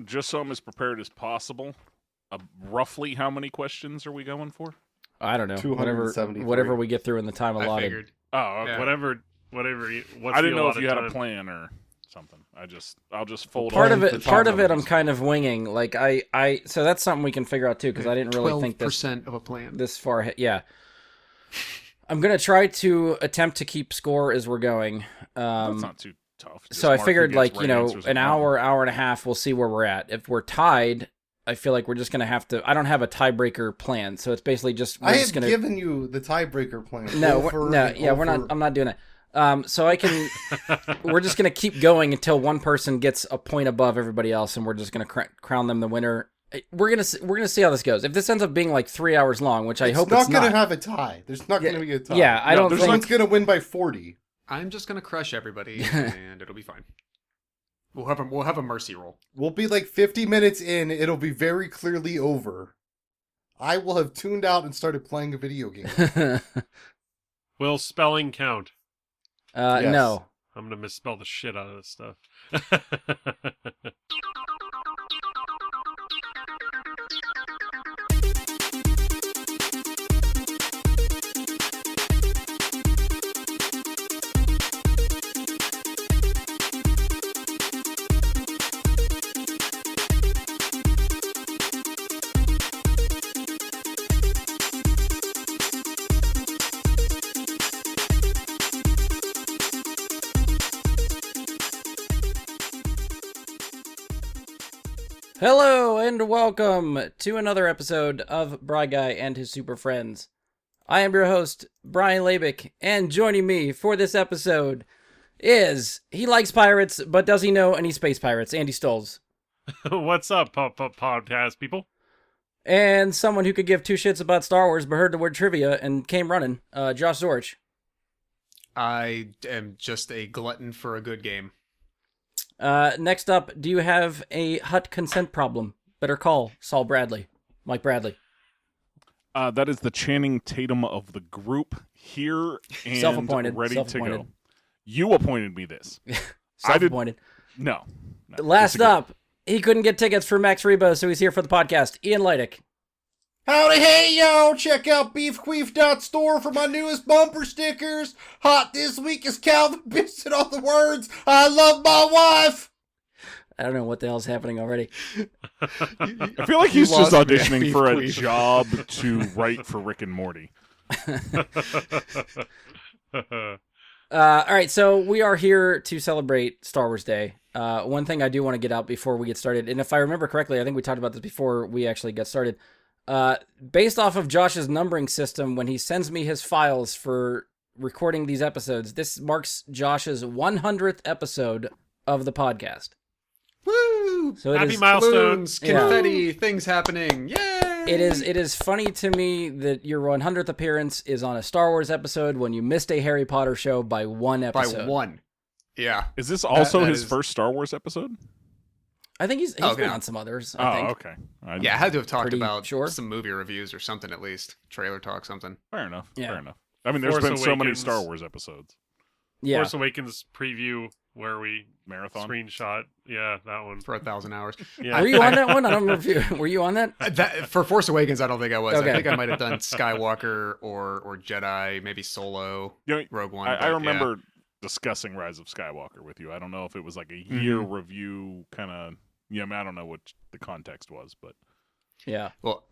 just so I'm as prepared as possible, roughly how many questions are we going for? I don't know. 273. Whatever we get through in the time I allotted. figured. Oh, okay. Yeah. Whatever. What's I didn't the know if you had allotted a time? plan or something. I'll just fold Part all of the it, part of it, I'm challenges. kind of winging. Like so that's something we can figure out too, because I didn't really think this 12% of a plan. this far ahead. Yeah, I'm gonna try to attempt to keep score as we're going. That's not too tough. Just So I mark who figured, gets like, right you know, answers an and wrong. hour and a half, we'll see where we're at. If we're tied, I feel like we're just gonna have to. I don't have a tiebreaker plan, so it's basically just we're I just have gonna. given you the tiebreaker plan. No, Over no, and yeah, we're not. over. I'm not doing that. So I can. We're just gonna keep going until one person gets a point above everybody else, and we're just gonna crown them the winner. We're gonna see how this goes. If this ends up being like 3 hours long, which I hope it's gonna not. have a tie. There's not gonna be a tie. Yeah, I don't There's think. one's gonna win by 40. I'm just gonna crush everybody, and it'll be fine. We'll have a mercy roll. We'll be like 50 minutes in. It'll be very clearly over. I will have tuned out and started playing a video game. Will spelling count? Yes. No. I'm gonna misspell the shit out of this stuff. Hello and welcome to another episode of Bry Guy and his super friends. I am your host, Brian Labick, and joining me for this episode is he likes pirates, but does he know any space pirates? Andy Stolz. What's up, podcast people? And someone who could give two shits about Star Wars, but heard the word trivia and came running, Josh Zorch. I am just a glutton for a good game. Next up, do you have a hut consent problem? Better call Saul Bradley, Mike Bradley. That is the Channing Tatum of the group here and Self-appointed, ready self-appointed. to go. You appointed me this. Self-appointed. No. Last disagree. up, he couldn't get tickets for Max Rebo, so he's here for the podcast. Ian Leidick. Howdy, hey, yo! Check out beefqueef.store for my newest bumper stickers. Hot this week is Calvin Bisson on the words, I love my wife! I don't know what the hell's happening already. I feel like he's You just lost me, auditioning Beef for a Queef. job to write for Rick and Morty. All right, so we are here to celebrate Star Wars Day. One thing I do want to get out before we get started, and if I remember correctly, I think we talked about this before we actually got started. Based off of Josh's numbering system, when he sends me his files for recording these episodes, this marks Josh's 100th episode of the podcast. Woo! So it Happy is, milestone. Balloons, Yeah. confetti, things happening. Yay! it is funny to me that your 100th appearance is on a Star Wars episode when you missed a Harry Potter show by one by episode. one. Yeah. Is this also that his is- first Star Wars episode? I think he's Oh, been yeah. on some others. Oh, I think. okay. Yeah, I had to have talked Pretty about sure. some movie reviews or something at least. Trailer talk, something. Fair enough. Yeah. Fair enough. I mean, there's Force been so many Awakens. Star Wars episodes. Yeah. Force Awakens preview where we Marathon. screenshot. Yeah, that one. For 1,000 hours. Yeah. Were you on that one? I don't remember if you were you on that? For Force Awakens, I don't think I was. Okay. I think I might have done Skywalker or Jedi, maybe Solo, You know, Rogue One. I but, yeah. remember discussing Rise of Skywalker with you. I don't know if it was like a year Mm-hmm. review kind of. Yeah, I mean, I don't know what the context was, but Yeah. Well,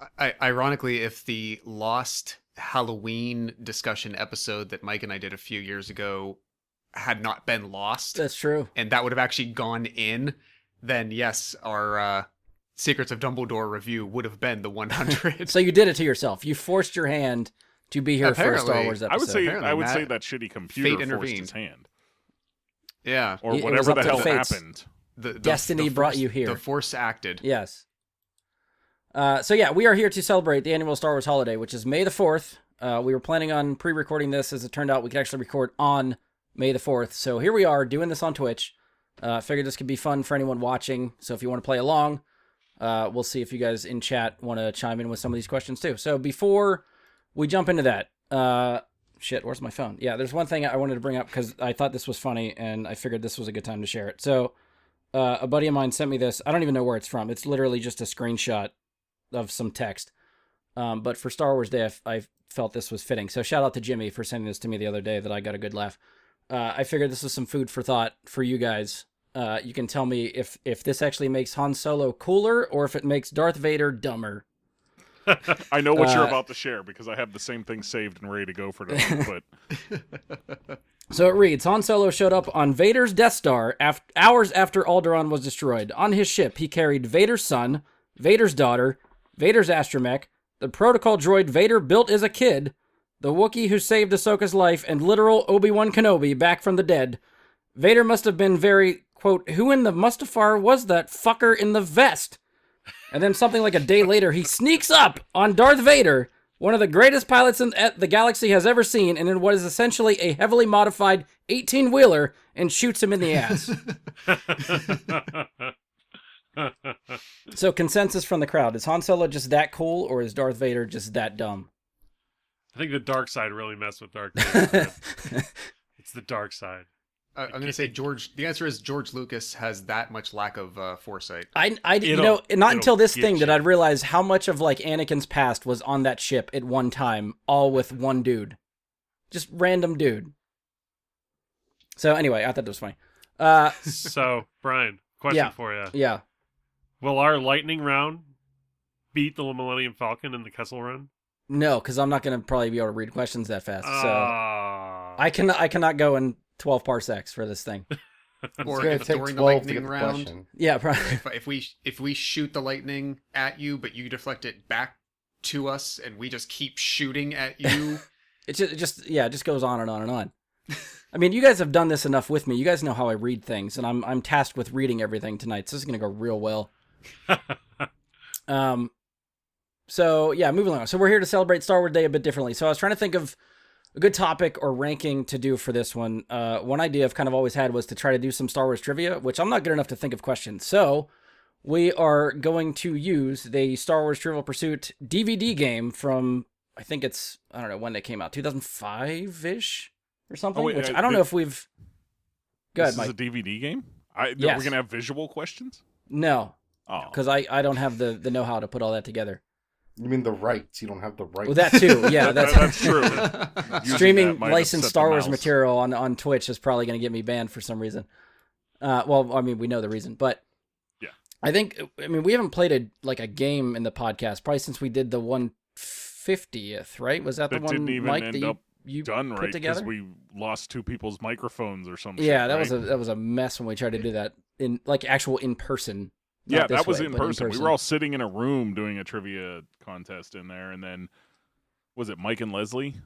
ironically, if the Lost Halloween discussion episode that Mike and I did a few years ago had not been lost, That's true. and that would have actually gone in, then yes, our Secrets of Dumbledore review would have been the 100. So you did it to yourself. You forced your hand to be here for a Star Apparently. Wars episode. I would say apparently say Matt- that shitty computer fate forced his intervened. hand Yeah. or It was whatever up the to hell the fates. happened. The Destiny the brought force- you here. The Force acted. Yes. So yeah, we are here to celebrate the annual Star Wars holiday, which is May the 4th. We were planning on pre-recording this. As it turned out, we could actually record on May the 4th. So here we are doing this on Twitch. Figured this could be fun for anyone watching. So if you want to play along, we'll see if you guys in chat want to chime in with some of these questions too. So before we jump into that, shit, where's my phone? Yeah, there's one thing I wanted to bring up because I thought this was funny and I figured this was a good time to share it. So a buddy of mine sent me this. I don't even know where it's from. It's literally just a screenshot of some text. But for Star Wars Day, I felt this was fitting. So shout out to Jimmy for sending this to me the other day that I got a good laugh. I figured this was some food for thought for you guys. You can tell me if this actually makes Han Solo cooler or if it makes Darth Vader dumber. I know what you're about to share because I have the same thing saved and ready to go for tonight. But So it reads, Han Solo showed up on Vader's Death Star hours after Alderaan was destroyed. On his ship, he carried Vader's son, Vader's daughter, Vader's astromech, the protocol droid Vader built as a kid, the Wookiee who saved Ahsoka's life, and literal Obi-Wan Kenobi back from the dead. Vader must have been very, quote, who in the Mustafar was that fucker in the vest? And then something like a day later, he sneaks up on Darth Vader, one of the greatest pilots the galaxy has ever seen, and in what is essentially a heavily modified 18-wheeler, and shoots him in the ass. So consensus from the crowd. Is Han Solo just that cool, or is Darth Vader just that dumb? I think the dark side really messed with Darth Vader. It's the dark side. I'm going to say the answer is George Lucas has that much lack of foresight. Not until this get thing did you. I realize how much of like Anakin's past was on that ship at one time, all with one dude. Just random dude. So anyway, I thought that was funny. So, Brian, question Yeah. for you. Yeah. Will our lightning round beat the Millennium Falcon in the Kessel Run? No, because I'm not going to probably be able to read questions that fast. So Ah. I cannot go in 12 parsecs for this thing. Or gonna if take during the 12 to lightning get the round, question. Yeah, probably. if we shoot the lightning at you, but you deflect it back to us, and we just keep shooting at you. It just goes on and on and on. I mean, you guys have done this enough with me. You guys know how I read things, and I'm tasked with reading everything tonight, so this is going to go real well. So yeah, moving along. So we're here to celebrate Star Wars Day a bit differently. So I was trying to think of a good topic or ranking to do for this one. One idea I've kind of always had was to try to do some Star Wars trivia, which I'm not good enough to think of questions. So we are going to use the Star Wars Trivial Pursuit DVD game from, I think it's, I don't know when they came out, 2005-ish or something, Oh, wait, which I don't know if we've... Go ahead, this Mike. is a DVD game? Yes. We're going to have visual questions? No, Oh. because I don't have the know-how to put all that together. You mean the rights? You don't have the rights. Well, that too. Yeah, That's true. Using that streaming might have licensed set Star the Wars mouse. material on Twitch is probably going to get me banned for some reason. Well, I mean, we know the reason, but Yeah. I mean, we haven't played a game in the podcast probably since we did the 150th, right? Was that the That one, didn't even Mike, end that up you done put right together? because we lost two people's microphones or something. Yeah, that was a mess when we tried to do that in actual in person. Yeah, Not this that was way, in but person. We were all sitting in a room doing a trivia contest in there, and then was it Mike and Leslie?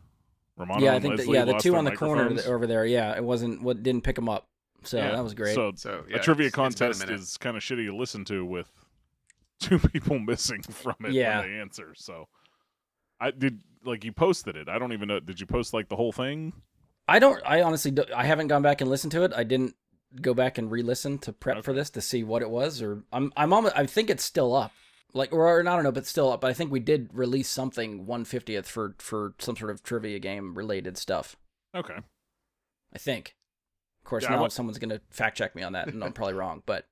Romano Yeah, I and think Leslie the lost two their on the corner microphones. over there. Yeah, it wasn't what didn't pick them up. So Yeah, that was great. So, So, yeah, a trivia it's been a contest minute. is kind of shitty to listen to with two people missing from it Yeah. when they answer. So I did you posted it. I don't even know. Did you post the whole thing? I honestly I haven't gone back and listened to it. I didn't go back and re-listen to prep for this to see what it was, or I think it's still up. Or I don't know, but still up. But I think we did release something 150th for some sort of trivia game related stuff. Okay. I think. Of course, Yeah, now someone's gonna fact check me on that, and I'm probably wrong. But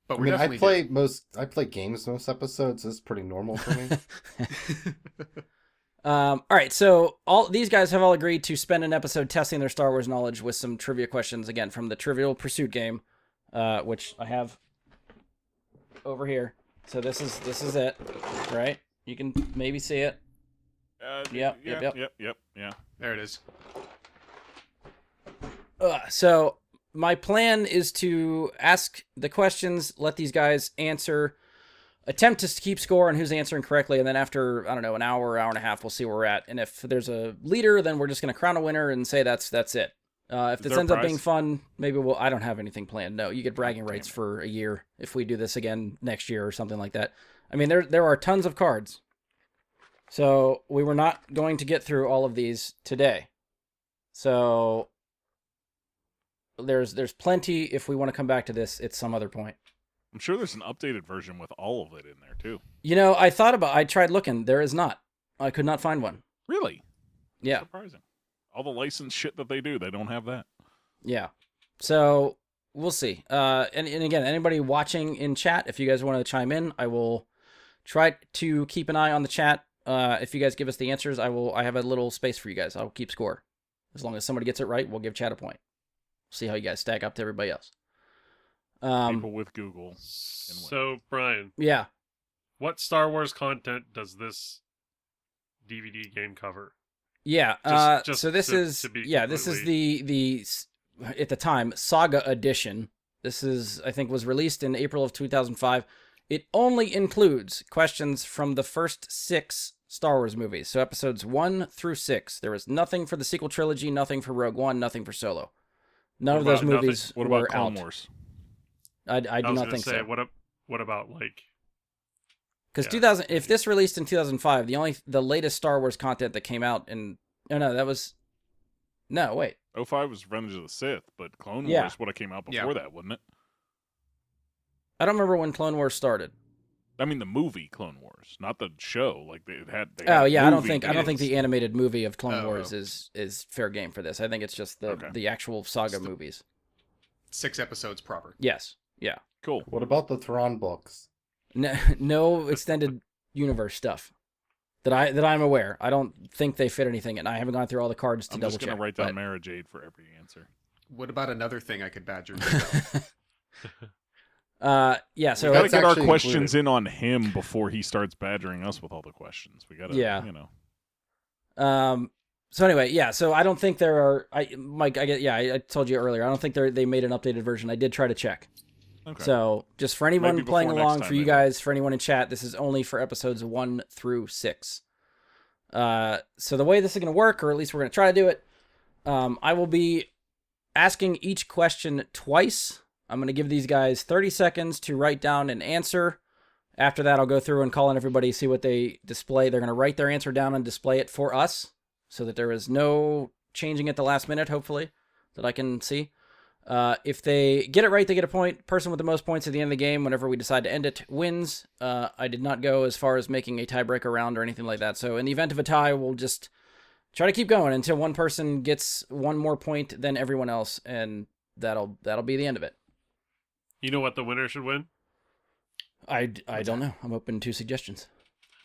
But I we mean, I definitely play games most episodes. This is pretty normal for me. all right, so all these guys have all agreed to spend an episode testing their Star Wars knowledge with some trivia questions again from the Trivial Pursuit game, which I have over here. So this is it, right? You can maybe see it. Yep. Yeah. There it is. So my plan is to ask the questions, let these guys answer, attempt to keep score on who's answering correctly, and then after, I don't know, an hour and a half, we'll see where we're at. And if there's a leader, then we're just going to crown a winner and say that's it. If this there a ends up prize? being fun, maybe I don't have anything planned. No, you get bragging rights for a year if we do this again next year or something like that. I mean, there are tons of cards. So we were not going to get through all of these today. So there's plenty if we want to come back to this at some other point. I'm sure there's an updated version with all of it in there too. You know, I tried looking. There is not. I could not find one. Really? Yeah. Surprising. All the licensed shit that they do, they don't have that. Yeah. So we'll see. And again, anybody watching in chat, if you guys want to chime in, I will try to keep an eye on the chat. If you guys give us the answers, I have a little space for you guys. I'll keep score. As long as somebody gets it right, we'll give chat a point. See how you guys stack up to everybody else. People with Google. So, Brian, Yeah. what Star Wars content does this DVD game cover? Yeah. Just So this is to be this is the at the time Saga Edition. This is, I think, was released in April of 2005. It only includes questions from the first 6 Star Wars movies, so episodes 1 through 6. There was nothing for the sequel trilogy, nothing for Rogue One, nothing for Solo. None of those movies What were about Clone out. Wars? I do I was not gonna think say, so. what about like? Because Yeah. 2000, if this released in 2005, the latest Star Wars content that came out in wait. 05 was Revenge of the Sith, but Clone Yeah. Wars would have came out Yeah. before that, wouldn't it? I don't remember when Clone Wars started. I mean, the movie Clone Wars, not the show. Like they had. Oh yeah, I don't movie think deals. the animated movie of Clone Oh, Wars oh. is fair game for this. I think it's just Okay. the actual saga Still- movies. 6 episodes proper. Yes. Yeah. Cool. What about the Thrawn books? No extended universe stuff that I'm aware. I don't think they fit anything, and I haven't gone through all the cards to I'm double just check. gonna write down but- Mara Jade for every answer. What about another thing I could badger you about? Yeah. So we gotta That's get our actually questions included. in on him before he starts badgering us with all the questions. We gotta, Yeah. you know. So anyway, yeah. So I don't think there are. Mike, I told you earlier. I don't think they made an updated version. I did try to check. Okay. So just for anyone Maybe playing before next along, time, for you maybe. guys, for anyone in chat, this is only for episodes 1 through 6. So the way this is going to work, or at least we're going to try to do it, I will be asking each question twice. I'm going to give these guys 30 seconds to write down an answer. After that, I'll go through and call on everybody, see what they display. They're going to write their answer down and display it for us so that there is no changing at the last minute, hopefully, that I can see. If they get it right, they get a point. Person with the most points at the end of the game, whenever we decide to end it, wins. I did not go as far as making a tiebreaker round or anything like that. So in the event of a tie, we'll just try to keep going until one person gets one more point than everyone else, and that'll be the end of it. You know what the winner should win? I don't know. I'm open to suggestions.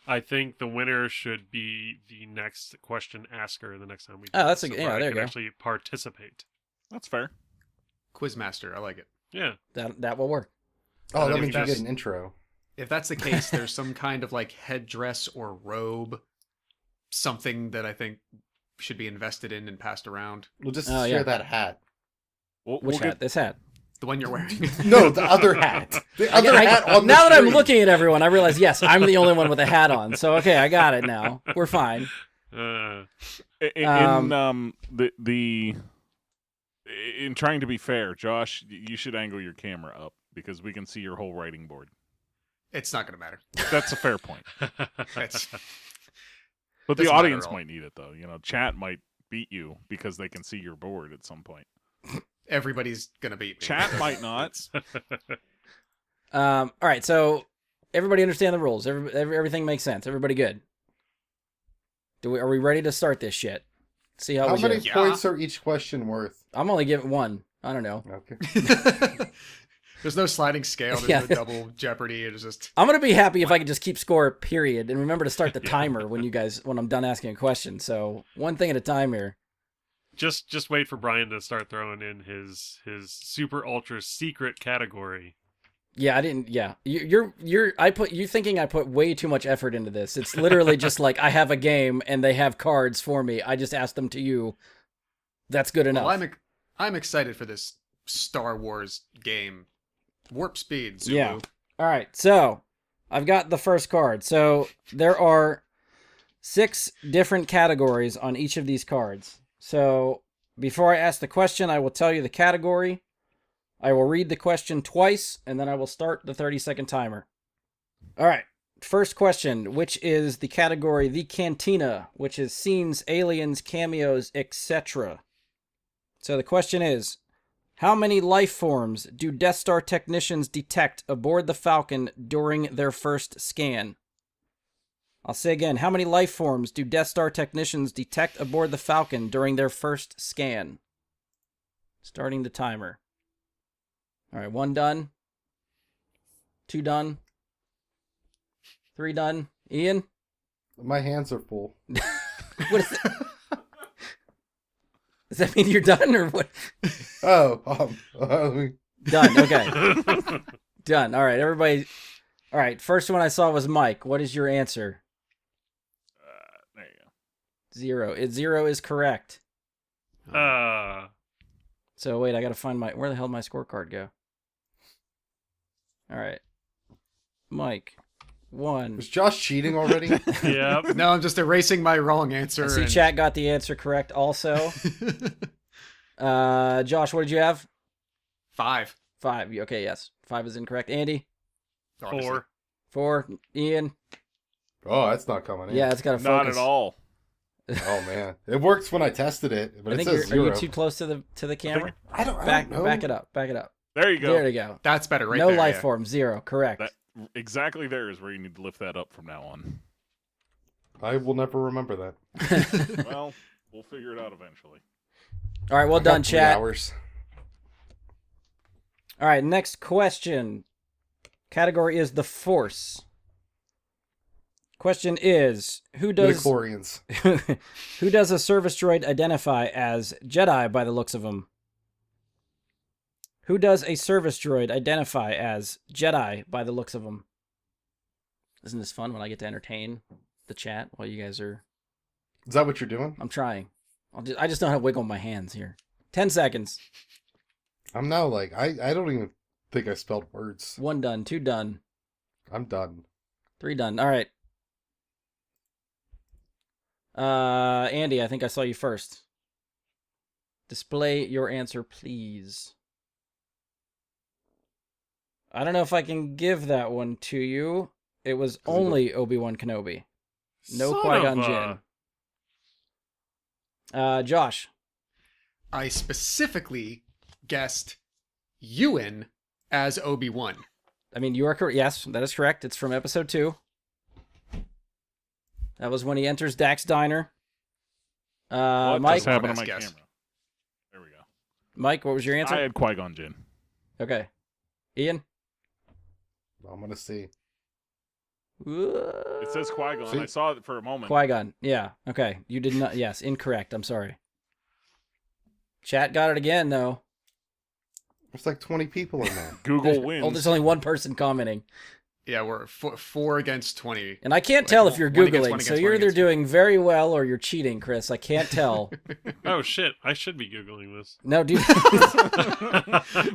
I think the winner should be the next question asker the next time we. Oh, that's this, a- so yeah, Brian there you can go. actually participate. That's fair. Quizmaster, I like it. Yeah. That will work. Oh, And that if means you that's- get an intro. If that's the case, there's some kind of like headdress or robe, something that I think should be invested in and passed around. We'll just Oh, share yeah. that hat. Which hat? This hat. The one you're wearing. No, the other hat. The other hat on the now that I'm screen. looking at everyone, I realize, yes, I'm the only one with a hat on. So, okay, I got it now. We're fine. In trying to be fair, Josh, you should angle your camera up because we can see your whole writing board. It's not going to matter. That's a fair point. It's, But Doesn't the matter audience at all. might need it though. You know, chat might beat you because they can see your board at some point. everybody's going to beat me. Chat might not. All right, so everybody understand the rules. Everything makes sense. Everybody good? Are we ready to start this shit? See how, How we many do. Yeah. points are each question worth? I'm only giving one. I don't know. Okay. There's no sliding scale. There's Yeah. no double jeopardy. It's just I'm gonna be happy if I can just keep score, period, and remember to start the timer when I'm done asking a question. So one thing at a time here. just wait for Brian to start throwing in his super ultra secret category. Yeah, I didn't. Yeah, you thinking I put way too much effort into this. It's literally just like I have a game and they have cards for me. I just asked them to you. That's good enough. well, I'm excited for this Star Wars game. Warp speed, Zulu. Yeah. All right, so I've got the first card. So there are 6 different categories on each of these cards. So before I ask the question, I will tell you the category. I will read the question twice, and then I will start the 30-second timer. All right. First question, which is the category The Cantina, which is scenes, aliens, cameos, etc. So the question is, how many life forms do Death Star technicians detect aboard the Falcon during their first scan? I'll say again, how many life forms do Death Star technicians detect aboard the Falcon during their first scan? Starting the timer. All right, 1 done. 2 done. 3 done. Ian? My hands are full. What is that? Does that mean you're done or what? Oh, Done. Okay. Done. All right, everybody. All right, first one I saw was Mike. What is your answer? There you go. 0. 0 is correct. Uh, So wait, I gotta find where the hell did my scorecard go? All right, Mike, 1. was Josh cheating already? yeah. No, I'm just erasing my wrong answer. I see and- chat got the answer correct also. Josh, what did you have? 5. 5. Okay, yes, 5 is incorrect. Andy, Obviously. 4. 4. Ian, Oh, that's not coming in. yeah, it's got to Not focus. at all. Oh man, it works when I tested it, but I it think says are 0. you too close to the camera? I don't know. Back it up. Back it up. There you go. There you go. That's better, right no there. life yeah. form. 0. Correct. That exactly there is where you need to lift that up from now on. I will never remember that. Well, we'll figure it out eventually. All right, well I got done, 3 chat. hours. All right, next question. Category is the Force. Question is, who does Midichlorians. who does a service droid identify as Jedi by the looks of him? Who does a service droid identify as Jedi by the looks of him? Isn't this fun when I get to entertain the chat while you guys are... Is that what you're doing? I'm trying. I just don't have wiggle my hands here. 10 seconds. I'm now like, I don't even think I spelled words. 1 done. 2 done. I'm done. 3 done. All right. Andy, I think I saw you first. Display your answer, please. I don't know if I can give that one to you. It was only Obi-Wan Kenobi. No Son Qui-Gon of Jinn. a- Josh. I specifically guessed Ewan as Obi-Wan. I mean, you are correct. Yes, that is correct. It's from episode 2. That was when he enters Dax Diner. What Mike, just happened to my Guess. camera? There we go. Mike, what was your answer? I had Qui-Gon Jinn. Okay. Ian? I'm gonna see. It says Qui-Gon. See? I saw it for a moment. Qui-Gon. Yeah. Okay. You did not. Yes. Incorrect. I'm sorry. Chat got it again, though. There's like 20 people in there. Google wins. Oh, there's only one person commenting. Yeah, we're 4 against 20. And I can't Like, tell if you're one against Googling. one So against you're one either against doing very well or you're cheating, Chris. I can't tell. Oh shit! I should be googling this. No, dude.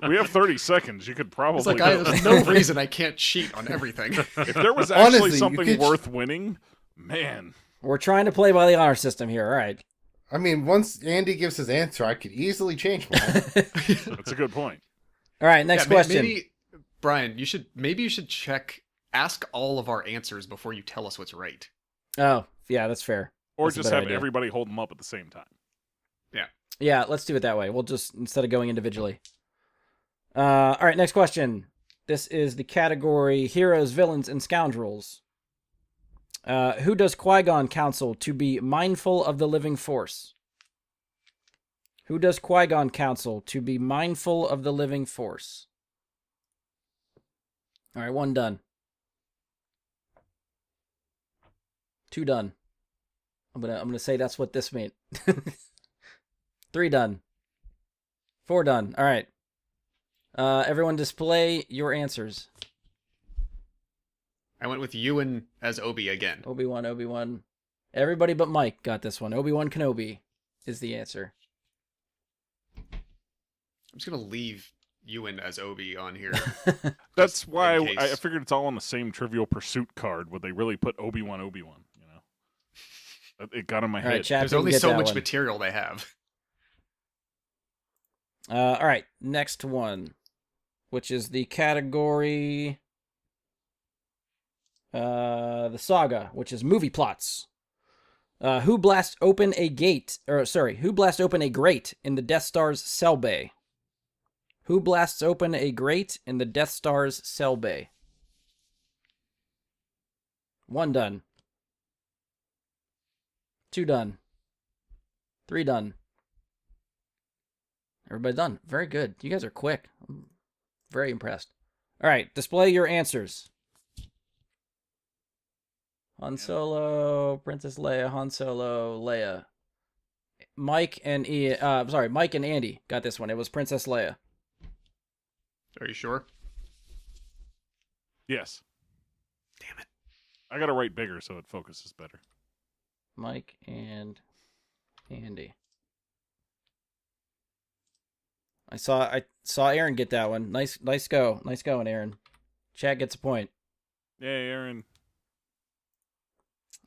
We have 30 seconds. You could probably. It's like do it. there's no reason I can't cheat on everything. If there was actually Honestly, you something could- worth winning, man. We're trying to play by the honor system here. All right. I mean, once Andy gives his answer, I could easily change mine. That's a good point. All right. Next Yeah, question. Maybe, Brian, you should ask all of our answers before you tell us what's right. Oh, yeah, that's fair. Or That's a just better have idea. everybody hold them up at the same time. Yeah, let's do it that way. We'll just, instead of going individually. All right, next question. This is the category Heroes, Villains, and Scoundrels. Who does Qui-Gon counsel to be mindful of the living force? Who does Qui-Gon counsel to be mindful of the living force? All right, 1 done. 2 done. I'm gonna say that's what this meant. 3 done. 4 done. All right. Everyone display your answers. I went with Ewan as Obi again. Obi-Wan. Everybody but Mike got this one. Obi-Wan Kenobi is the answer. I'm just gonna leave Ewan as Obi on here. That's why in I case. figured it's all on the same Trivial Pursuit card where they really put Obi-Wan, you know? It got in my All right, head. chat. There's didn't only get so that much one. material they have. All right, next one, which is the category, the saga, which is movie plots. Who blasts open a grate in the Death Star's cell bay? Who blasts open a grate in the Death Star's cell bay? 1 done. 2 done. 3 done. Everybody done. Very good. You guys are quick. I'm Very impressed. All right, display your answers. Han Solo, Princess Leia, Han Solo, Leia. Mike and Mike and Andy got this one. It was Princess Leia. Are you sure? Yes. Damn it. I got to write bigger so it focuses better. Mike and Andy. I saw Aaron get that one. Nice go. Nice going, Aaron. Chat gets a point. Yay, Aaron.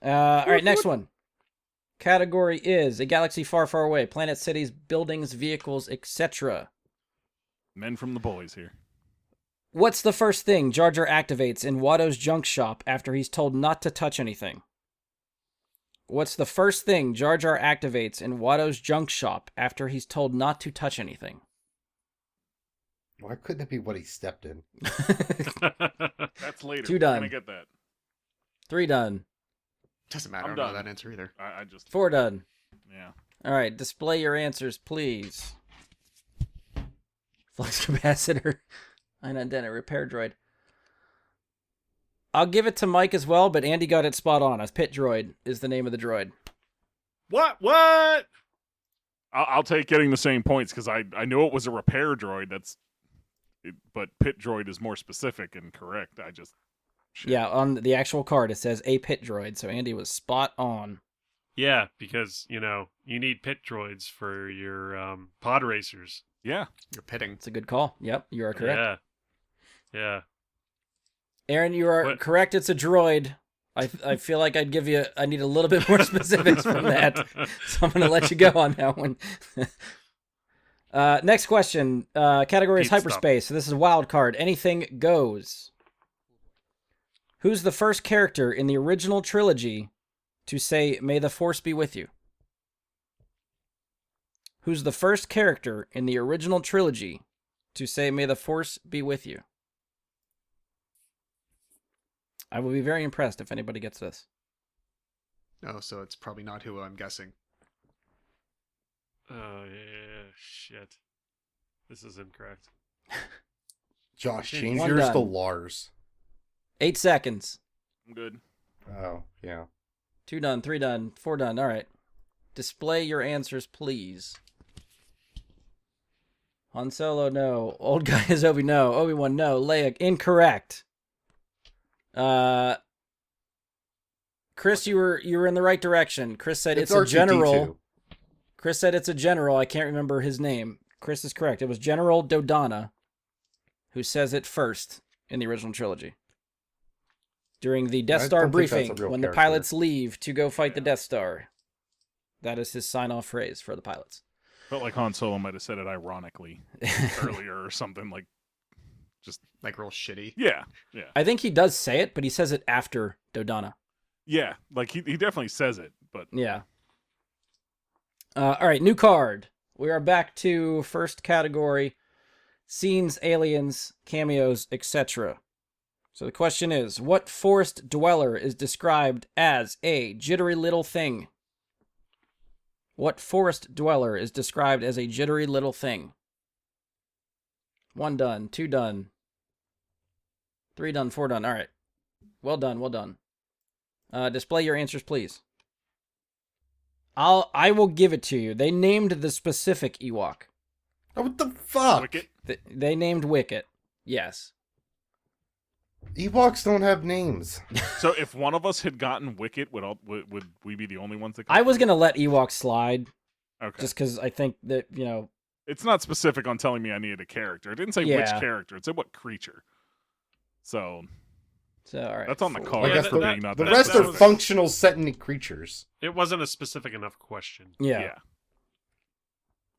All right, next one. Category is a galaxy far, far away. Planet, cities, buildings, vehicles, etc. Men from the Bullies here. What's the first thing Jar Jar activates in Watto's junk shop after he's told not to touch anything? What's the first thing Jar Jar activates in Watto's junk shop after he's told not to touch anything? Why couldn't it be what he stepped in? That's later. 2 We're done. gonna get that. 3 done. Doesn't matter. I'm I don't know done. that answer either. I just 4 done. yeah. All right, display your answers, please. Flux capacitor. Unidentified repair droid. I'll give it to Mike as well, but Andy got it spot on. A pit droid is the name of the droid. What? I'll take getting the same points because I knew it was a repair droid. But pit droid is more specific and correct. Shit. Yeah, on the actual card it says a pit droid, so Andy was spot on. Yeah, because, you need pit droids for your pod racers. Yeah. You're pitting. It's a good call. Yep, you are correct. Yeah. Aaron, you are What? correct. It's a droid. I feel like I need a little bit more specifics from that. So I'm going to let you go on that one. Next question. Category is Pete, stop. hyperspace. So this is wild card. Anything goes. Who's the first character in the original trilogy to say, "May the Force be with you"? Who's the first character in the original trilogy to say, "May the Force be with you"? I will be very impressed if anybody gets this. Oh, so it's probably not who I'm guessing. Oh, yeah, shit. This is incorrect. Josh, change One yours to done. Lars. 8 seconds. I'm good. Oh, yeah. 2 done, 3 done, 4 done. All right. Display your answers, please. Han Solo, no. Old guy is Obi, no. Obi-Wan, no. Leia, incorrect. Chris, you were in the right direction. Chris said it's a R2D2. general. Chris said it's a general. I can't remember his name. Chris is correct. It was General Dodonna who says it first in the original trilogy. During the Death I Star don't think that's a briefing, real when the character. pilots leave to go fight the Death Star. That is his sign-off phrase for the pilots. Felt like Han Solo might have said it ironically earlier or something like. Like real shitty. Yeah. I think he does say it, but he says it after Dodonna. Yeah. Like he definitely says it, but Yeah. All right, new card. We are back to first category: scenes, aliens, cameos, etc. So the question is, what forest dweller is described as a jittery little thing? What forest dweller is described as a jittery little thing? 1 done, 2 done, 3 done, 4 done. All right. Well done. Display your answers, please. I will give it to you. They named the specific Ewok. Oh, what the fuck? Wicket. They named Wicket. Yes. Ewoks don't have names. So if one of us had gotten Wicket, would we be the only ones that? I was gonna let Ewok slide Okay. just because I think that It's not specific on telling me I needed a character. It didn't say Yeah. which character. It said what creature. So So all right. that's on the Four. card I guess for the- being not The that rest are specific. functional sentient creatures. It wasn't a specific enough question. Yeah.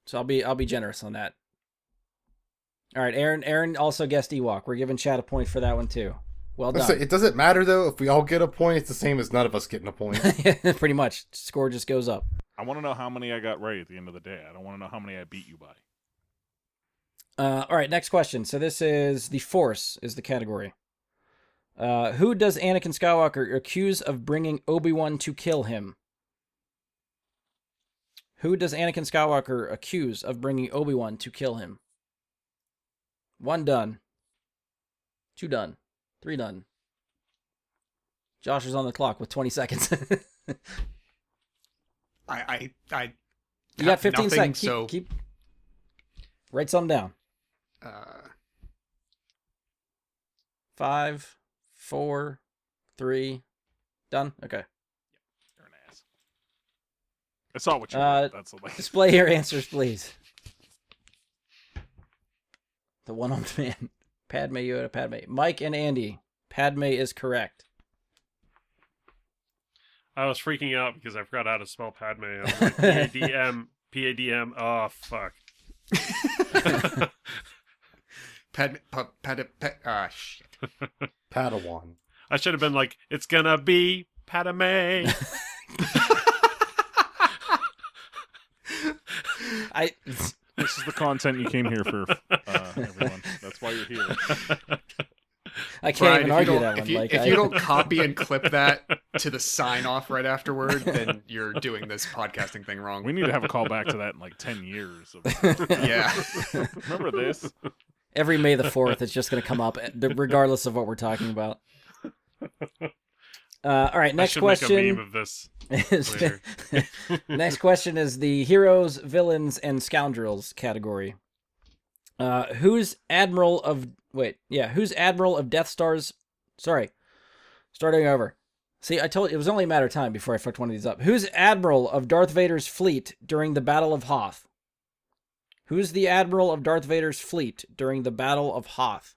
So I'll be generous on that. All right, Aaron also guessed Ewok. We're giving Chad a point for that one too. Well Let's done. say, it doesn't matter though. If we all get a point, it's the same as none of us getting a point. Pretty much, score just goes up. I want to know how many I got right at the end of the day. I don't want to know how many I beat you by. All right, next question. So this is the Force is the category. Who does Anakin Skywalker accuse of bringing Obi-Wan to kill him? Who does Anakin Skywalker accuse of bringing Obi-Wan to kill him? 1 done, 2 done. 3 done. Josh is on the clock with 20 seconds. I You got have 15 nothing, seconds. So Keep. Write something down. 5, 4, 3. Done? Okay. You're an ass. I saw what you wrote. That's the Display your answers, please. The one-armed man. Padme Yoda, Padme. Mike and Andy. Padme is correct. I was freaking out because I forgot how to spell Padme. I was like, P-A-D-M, P-A-D-M. Oh, fuck. Shit. Padawan. I should have been like, it's gonna be Padme. This is the content you came here for, everyone. That's why you're here. I can't Brian, even if argue you that don't, one. if you don't copy and clip that to the sign off right afterward, then you're doing this podcasting thing wrong. We need to have a call back to that in like 10 years. Yeah. Remember this? Every May the 4th, it's just going to come up, regardless of what we're talking about. All right, next I should question. make a meme of this later. Next question is the heroes, villains, and scoundrels category. Who's Admiral of Death Star's... Sorry. Starting over. See, I told you, it was only a matter of time before I fucked one of these up. Who's Admiral of Darth Vader's fleet during the Battle of Hoth? Who's the Admiral of Darth Vader's fleet during the Battle of Hoth?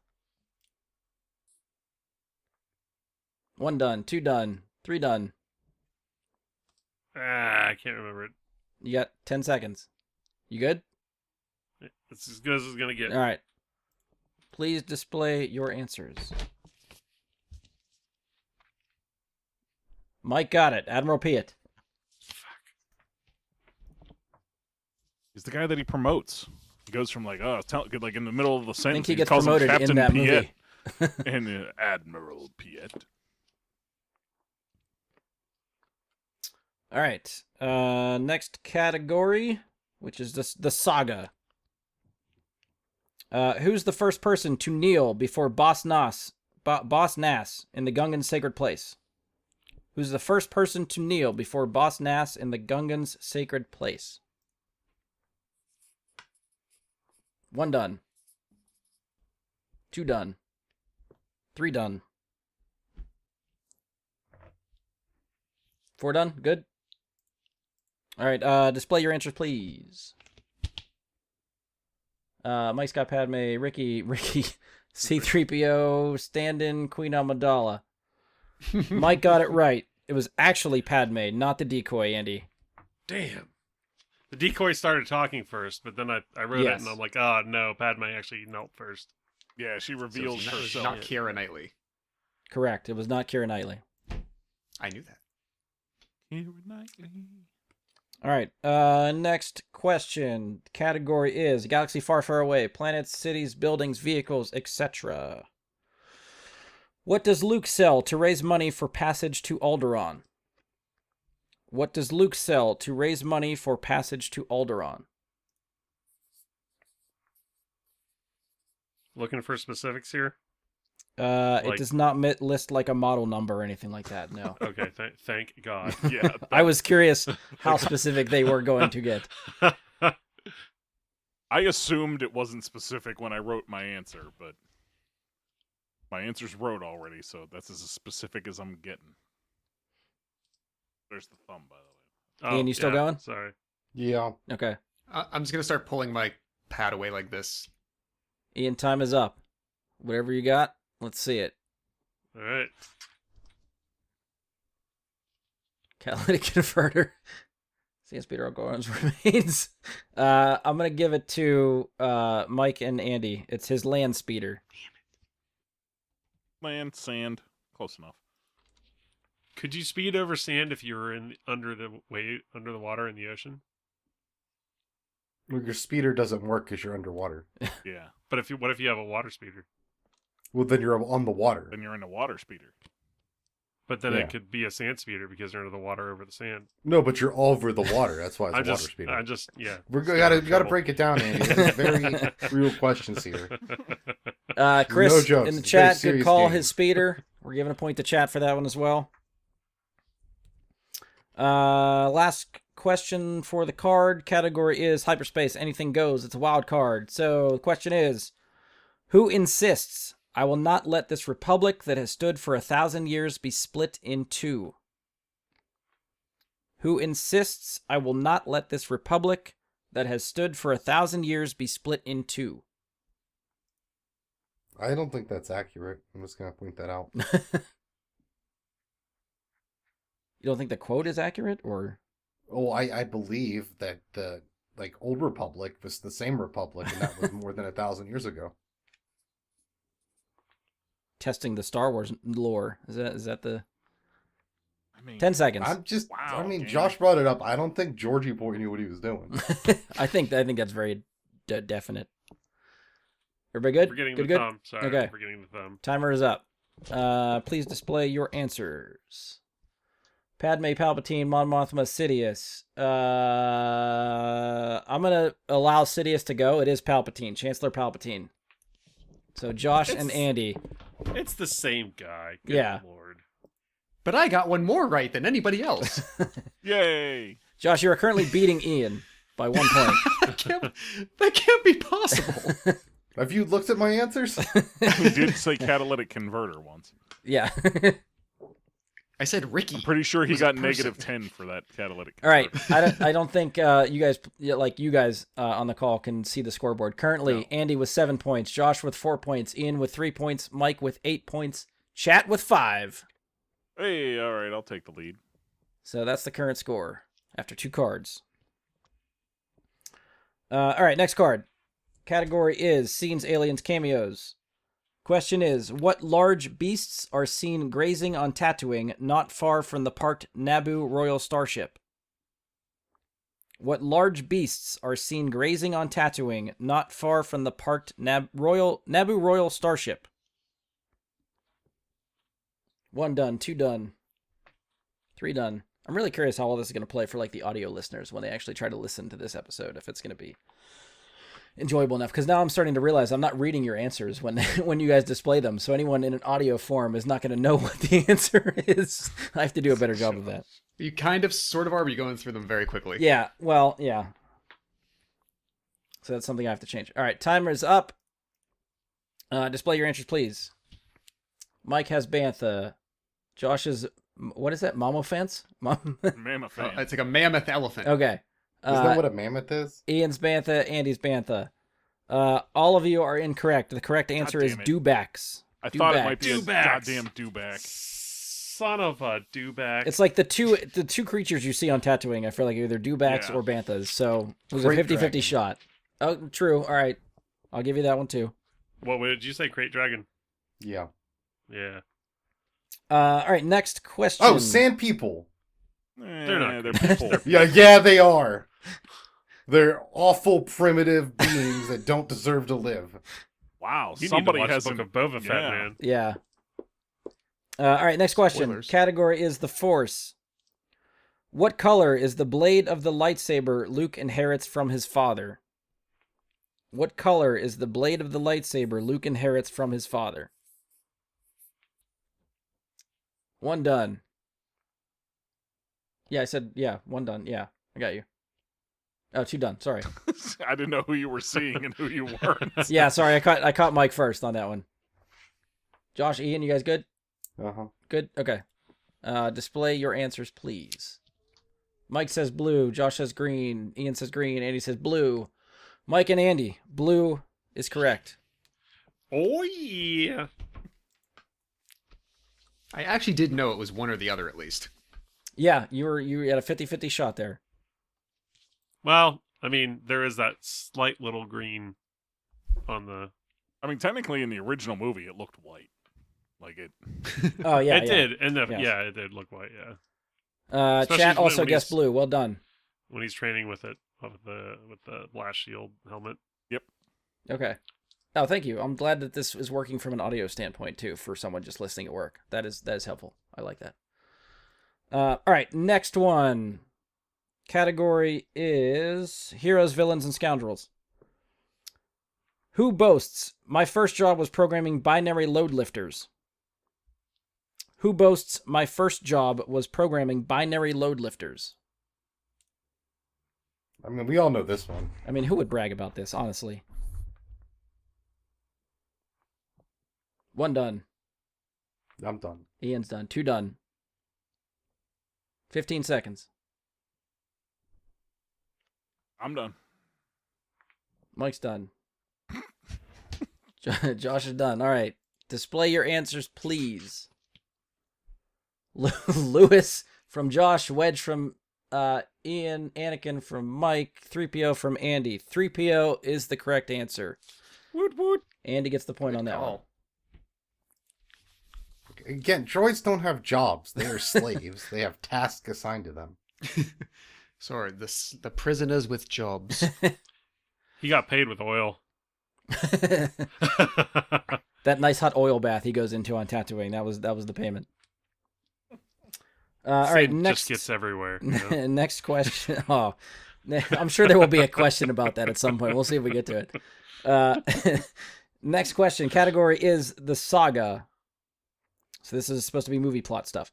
1 done, 2 done, 3 done. I can't remember it. You got 10 seconds. You good? It's as good as it's gonna get. All right. Please display your answers. Mike got it. Admiral Piet. He's the guy that he promotes. He goes from like, like in the middle of the I sentence. think he gets calls him promoted Captain in that Piet movie. and Admiral Piet. All right. Next category, which is the saga. Who's the first person to kneel before Boss Nass in the Gungan's sacred place? Who's the first person to kneel before Boss Nass in the Gungan's sacred place? 1 done. 2 done. 3 done. 4 done? Good? Alright, display your answers, please. Mike's got Padme, Ricky, C-3PO, stand-in, Queen Amidala. Mike got it right. It was actually Padme, not the decoy, Andy. Damn. The decoy started talking first, but then I wrote Yes. it and I'm like, oh no, Padme actually knelt first. Yeah, she So revealed it's not, herself. not Keira Knightley. Correct. It was not Keira Knightley. I knew that. Keira Knightley. All right. Next question. Category is galaxy far, far away. Planets, cities, buildings, vehicles, etc. What does Luke sell to raise money for passage to Alderaan? What does Luke sell to raise money for passage to Alderaan? Looking for specifics here? It does not list like a model number or anything like that, no. Okay, thank God. Yeah. I was curious how specific they were going to get. I assumed it wasn't specific when I wrote my answer, but my answer's wrote already, so that's as specific as I'm getting. There's the thumb, by the way. Ian, you still going? Sorry. Yeah. Okay. I'm just gonna start pulling my pad away like this. Ian, time is up. Whatever you got, let's see it. All right. Catalytic converter. CS Peter O'Gorn's remains. I'm going to give it to Mike and Andy. It's his land speeder. Land, sand, close enough. Could you speed over sand if you were under the water in the ocean? Well, your speeder doesn't work because you're underwater. Yeah. But what if you have a water speeder? Well, then you're on the water. Then you're in a water speeder. But then Yeah. it could be a sand speeder because you're under the water over the sand. No, but you're over the water. That's why it's a water speeder. I just, yeah. You gotta break it down, Andy. There's very real questions here. Chris No jokes. in the It's a very chat, good serious call. game. His speeder. We're giving a point to chat for that one as well. Last question for the card. Category is hyperspace. Anything goes. It's a wild card. So the question is, who insists, I will not let this republic that has stood for 1,000 years be split in two? Who insists, I will not let this republic that has stood for 1,000 years be split in two? I don't think that's accurate. I'm just gonna point that out. You don't think the quote is accurate, or? Oh, I believe that the old republic was the same republic, and that was more than 1,000 years ago. Testing the Star Wars lore. Is that the I mean, 10 seconds? I'm just. Wow, I mean, Gamer. Josh brought it up. I don't think Georgie Boy knew what he was doing. I think that's very definite. Everybody good? Forgetting Good, the good. thumb. Sorry, Okay. I'm forgetting the thumb. Timer is up. Please display your answers. Padme, Palpatine, Mon Mothma, Sidious. I'm gonna allow Sidious to go. It is Palpatine, Chancellor Palpatine. So Josh and It's- Andy. It's the same guy. Good Yeah. Lord. But I got one more right than anybody else. Yay! Josh, you are currently beating Ian by 1 point. That can't be possible. Have you looked at my answers? He did say catalytic converter once. Yeah. I said Ricky. I'm pretty sure he Was a got person. -10 for that catalytic All right. converter. I don't think you guys on the call can see the scoreboard. Currently, No. Andy with 7 points, Josh with 4 points, Ian with 3 points, Mike with 8 points, Chat with 5. Hey, all right, I'll take the lead. So that's the current score after 2 cards. All right, next card. Category is scenes, aliens, cameos. Question is, what large beasts are seen grazing on Tatooine not far from the parked Naboo Royal Starship? What large beasts are seen grazing on Tatooine not far from the parked Naboo Royal Starship? 1 done, 2 done, 3 done. I'm really curious how all this is going to play for like the audio listeners when they actually try to listen to this episode, if it's going to be enjoyable enough, because now I'm starting to realize I'm not reading your answers when when you guys display them, so anyone in an audio form is not going to know what the answer is. I have to do a better job of that. You kind of, sort of are, but you're going through them very quickly. Yeah, well, yeah. So that's something I have to change. All right, timer is up. Display your answers, please. Mike has Bantha. Josh is, what is that, Momophants? Mammoth Oh, fan. it's like a mammoth elephant. Okay. Isn't that what a mammoth is? Ian's Bantha, Andy's Bantha. All of you are incorrect. The correct answer is damn it. Dewbacks. I thought it Dewbacks. might be a Dewbacks. goddamn dewback. Son of a dewback. It's like the two creatures you see on Tatooine. I feel like either Dewbacks Yeah. or Banthas. So it was Great a 50-50 dragon. shot. Oh, true. All right. I'll give you that one too. What did you say? Crate Dragon? Yeah. Yeah. All right. Next question. Oh, sand people. They're not They're good. people. Yeah, they are. They're awful, primitive beings that don't deserve to live. Wow, You somebody need to watch has the Book of Boba Fett, yeah. man. Yeah. All right. Next question. Spoilers. Category is the Force. What color is the blade of the lightsaber Luke inherits from his father? What color is the blade of the lightsaber Luke inherits from his father? 1 done. Yeah, I said, yeah, 1 done. Yeah, I got you. Oh, 2 done. Sorry. I didn't know who you were seeing and who you weren't. Yeah, sorry. I caught Mike first on that one. Josh, Ian, you guys good? Uh-huh. Good? Okay. Display your answers, please. Mike says blue. Josh says green. Ian says green. Andy says blue. Mike and Andy, blue is correct. Oh, yeah. I actually did know it was one or the other at least. Yeah, you had a 50-50 shot there. Well, I mean, there is that slight little green on the... I mean, technically, in the original movie, it looked white. Like it. Oh, yeah. it did. And Yes. yeah, it did look white, yeah. Chat Especially also when guessed he's- blue. Well done. When he's training with it, with the blast shield helmet. Okay. Oh, thank you. I'm glad that this is working from an audio standpoint too for someone just listening at work. That is helpful. I like that. All right, next one. Category is heroes, villains, and scoundrels. Who boasts, my first job was programming binary load lifters? Who boasts, my first job was programming binary load lifters? I mean, we all know this one. I mean, who would brag about this, honestly? One done. I'm done. Ian's done. 2 done. 15 seconds. I'm done. Mike's done. Josh is done. All right. Display your answers, please. Lewis from Josh, Wedge from Ian, Anakin from Mike, 3PO from Andy. 3PO is the correct answer. Woot woot. Andy gets the point on that one. Again, droids don't have jobs. They are slaves. They have tasks assigned to them. Sorry, the prisoners with jobs. He got paid with oil. That nice hot oil bath he goes into on Tatooine. That was the payment. All right, Sin next just gets everywhere. You know? next question. Oh, I'm sure there will be a question about that at some point. We'll see if we get to it. Next question. Category is the saga. So this is supposed to be movie plot stuff.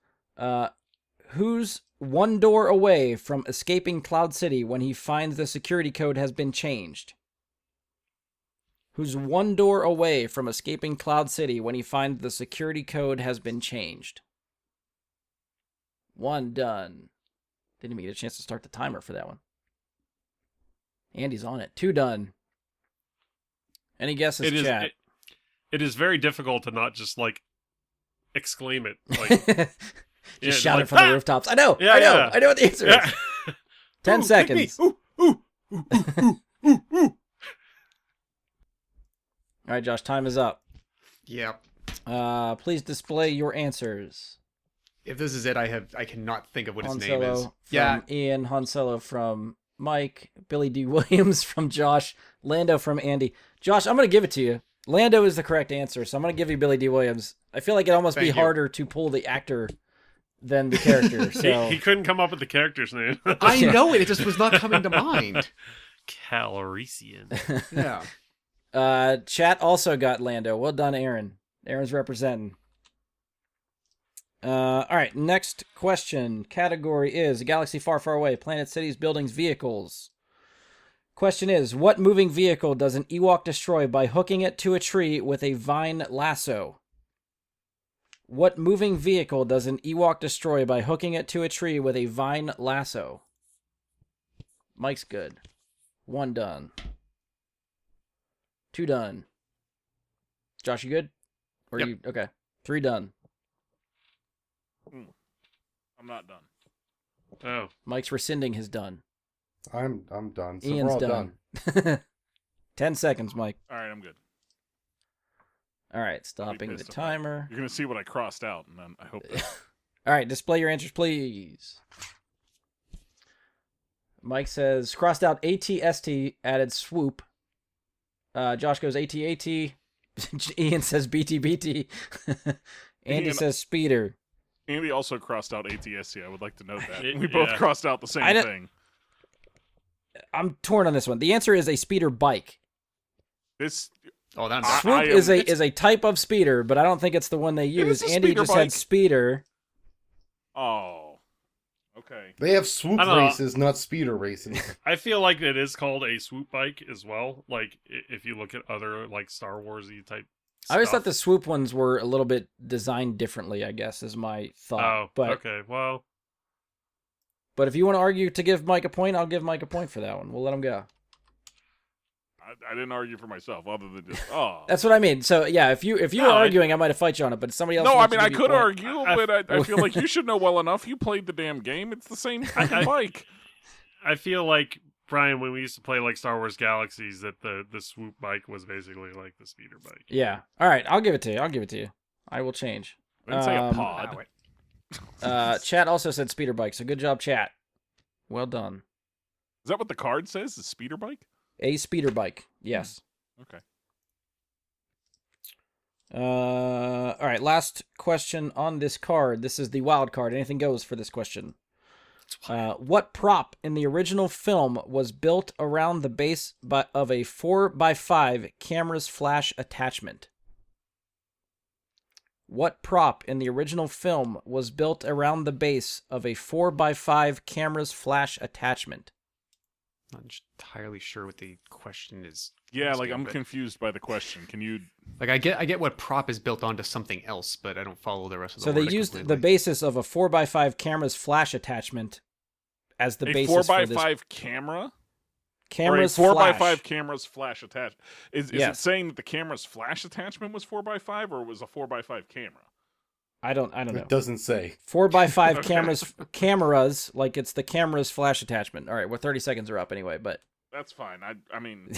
Who's one door away from escaping Cloud City when he finds the security code has been changed? Who's one door away from escaping Cloud City when he finds the security code has been changed? 1 done. Didn't even get a chance to start the timer for that one. Andy's on it. 2 done. Any guesses, chat? It is very difficult to not just like exclaim it. Like, Just yeah, shout like, it from the rooftops. I know. Yeah, I know. yeah. I know what the answer is. yeah. 10 Ooh, seconds. pick me. Ooh, ooh, ooh, ooh, ooh, ooh. All right, Josh, time is up. Yep. Please display your answers. If this is it, I cannot think of what his Han name is. Solo Yeah. from Ian, Han Solo from Mike, Billy D. Williams from Josh, Lando from Andy. Josh, I'm going to give it to you. Lando is the correct answer, so I'm going to give you Billy D. Williams. I feel like it'd almost be Thank you. harder to pull the actor than the character. So He couldn't come up with the character's name. I know it. It just was not coming to mind. Calrissian. Yeah. Chat also got Lando. Well done, Aaron. Aaron's representing. All right, next question. Category is a galaxy far, far away. Planet, cities, buildings, vehicles. Question is, what moving vehicle does an Ewok destroy by hooking it to a tree with a vine lasso? What moving vehicle does an Ewok destroy by hooking it to a tree with a vine lasso? Mike's good. 1 done. 2 done. Josh, you good? Or Yep. you okay? 3 done. I'm not done. Oh. Mike's rescinding his done. I'm done. So Ian's we're all done. 10 seconds, Mike. All right, I'm good. All right, stopping the pissed if timer. You're gonna see what I crossed out, and then I hope. All right, display your answers, please. Mike says crossed out ATST, added swoop. Josh goes ATAT. Ian says BTBT. Andy Ian- says speeder. Andy also crossed out ATSC. I would like to note that It- we both yeah. crossed out the I same don't- thing. I'm torn on this one. The answer is a speeder bike. This Oh, that's I- Swoop am- is a type of speeder, but I don't think it's the one they use. is a Andy speeder just had bike. speeder. oh, okay. They have swoop I don't know. races, not speeder races. I feel like it is called a swoop bike as well. Like if you look at other like Star Warsy type. I always stuff. thought the swoop ones were a little bit designed differently, I guess, is my thought. Oh, but okay. Well, but if you want to argue to give Mike a point, I'll give Mike a point for that one. We'll let him go. I didn't argue for myself, other than just That's what I mean. So yeah, if you No, were I- arguing, I might have fight you on it. But if somebody else. No, I wants mean to I give you a could point- argue, but I feel like you should know well enough. You played the damn game. It's the same fucking bike. I feel like Brian, when we used to play like Star Wars Galaxies, that the swoop bike was basically like the speeder bike. Yeah. All right, I'll give it to you. I will change. I didn't say a Um, pod. Chat also said speeder bike, so good job, chat. Well done. Is that what the card says? The speeder bike? A speeder bike. Yes. Okay. All right, last question on this card. This is the wild card. Anything goes for this question. What prop in the original film was built around the base of a 4x5 camera's flash attachment? What prop in the original film was built around the base of a 4x5 camera's flash attachment? Not entirely sure what the question is. Yeah, like asking, I'm but- confused by the question. Can you? Like I get what prop is built onto something else, but I don't follow the rest of the So they wording used completely. the basis of a 4x5 camera's flash attachment as the A basis for this 4x5 camera? camera's or a 4x5 flash. camera's flash attachment. Is Yes. it saying that the camera's flash attachment was 4x5 or was a 4x5 camera? I don't know. It doesn't say. 4x5 Okay. cameras, like it's the camera's flash attachment. All right, well, 30 seconds are up anyway, but That's fine. I mean,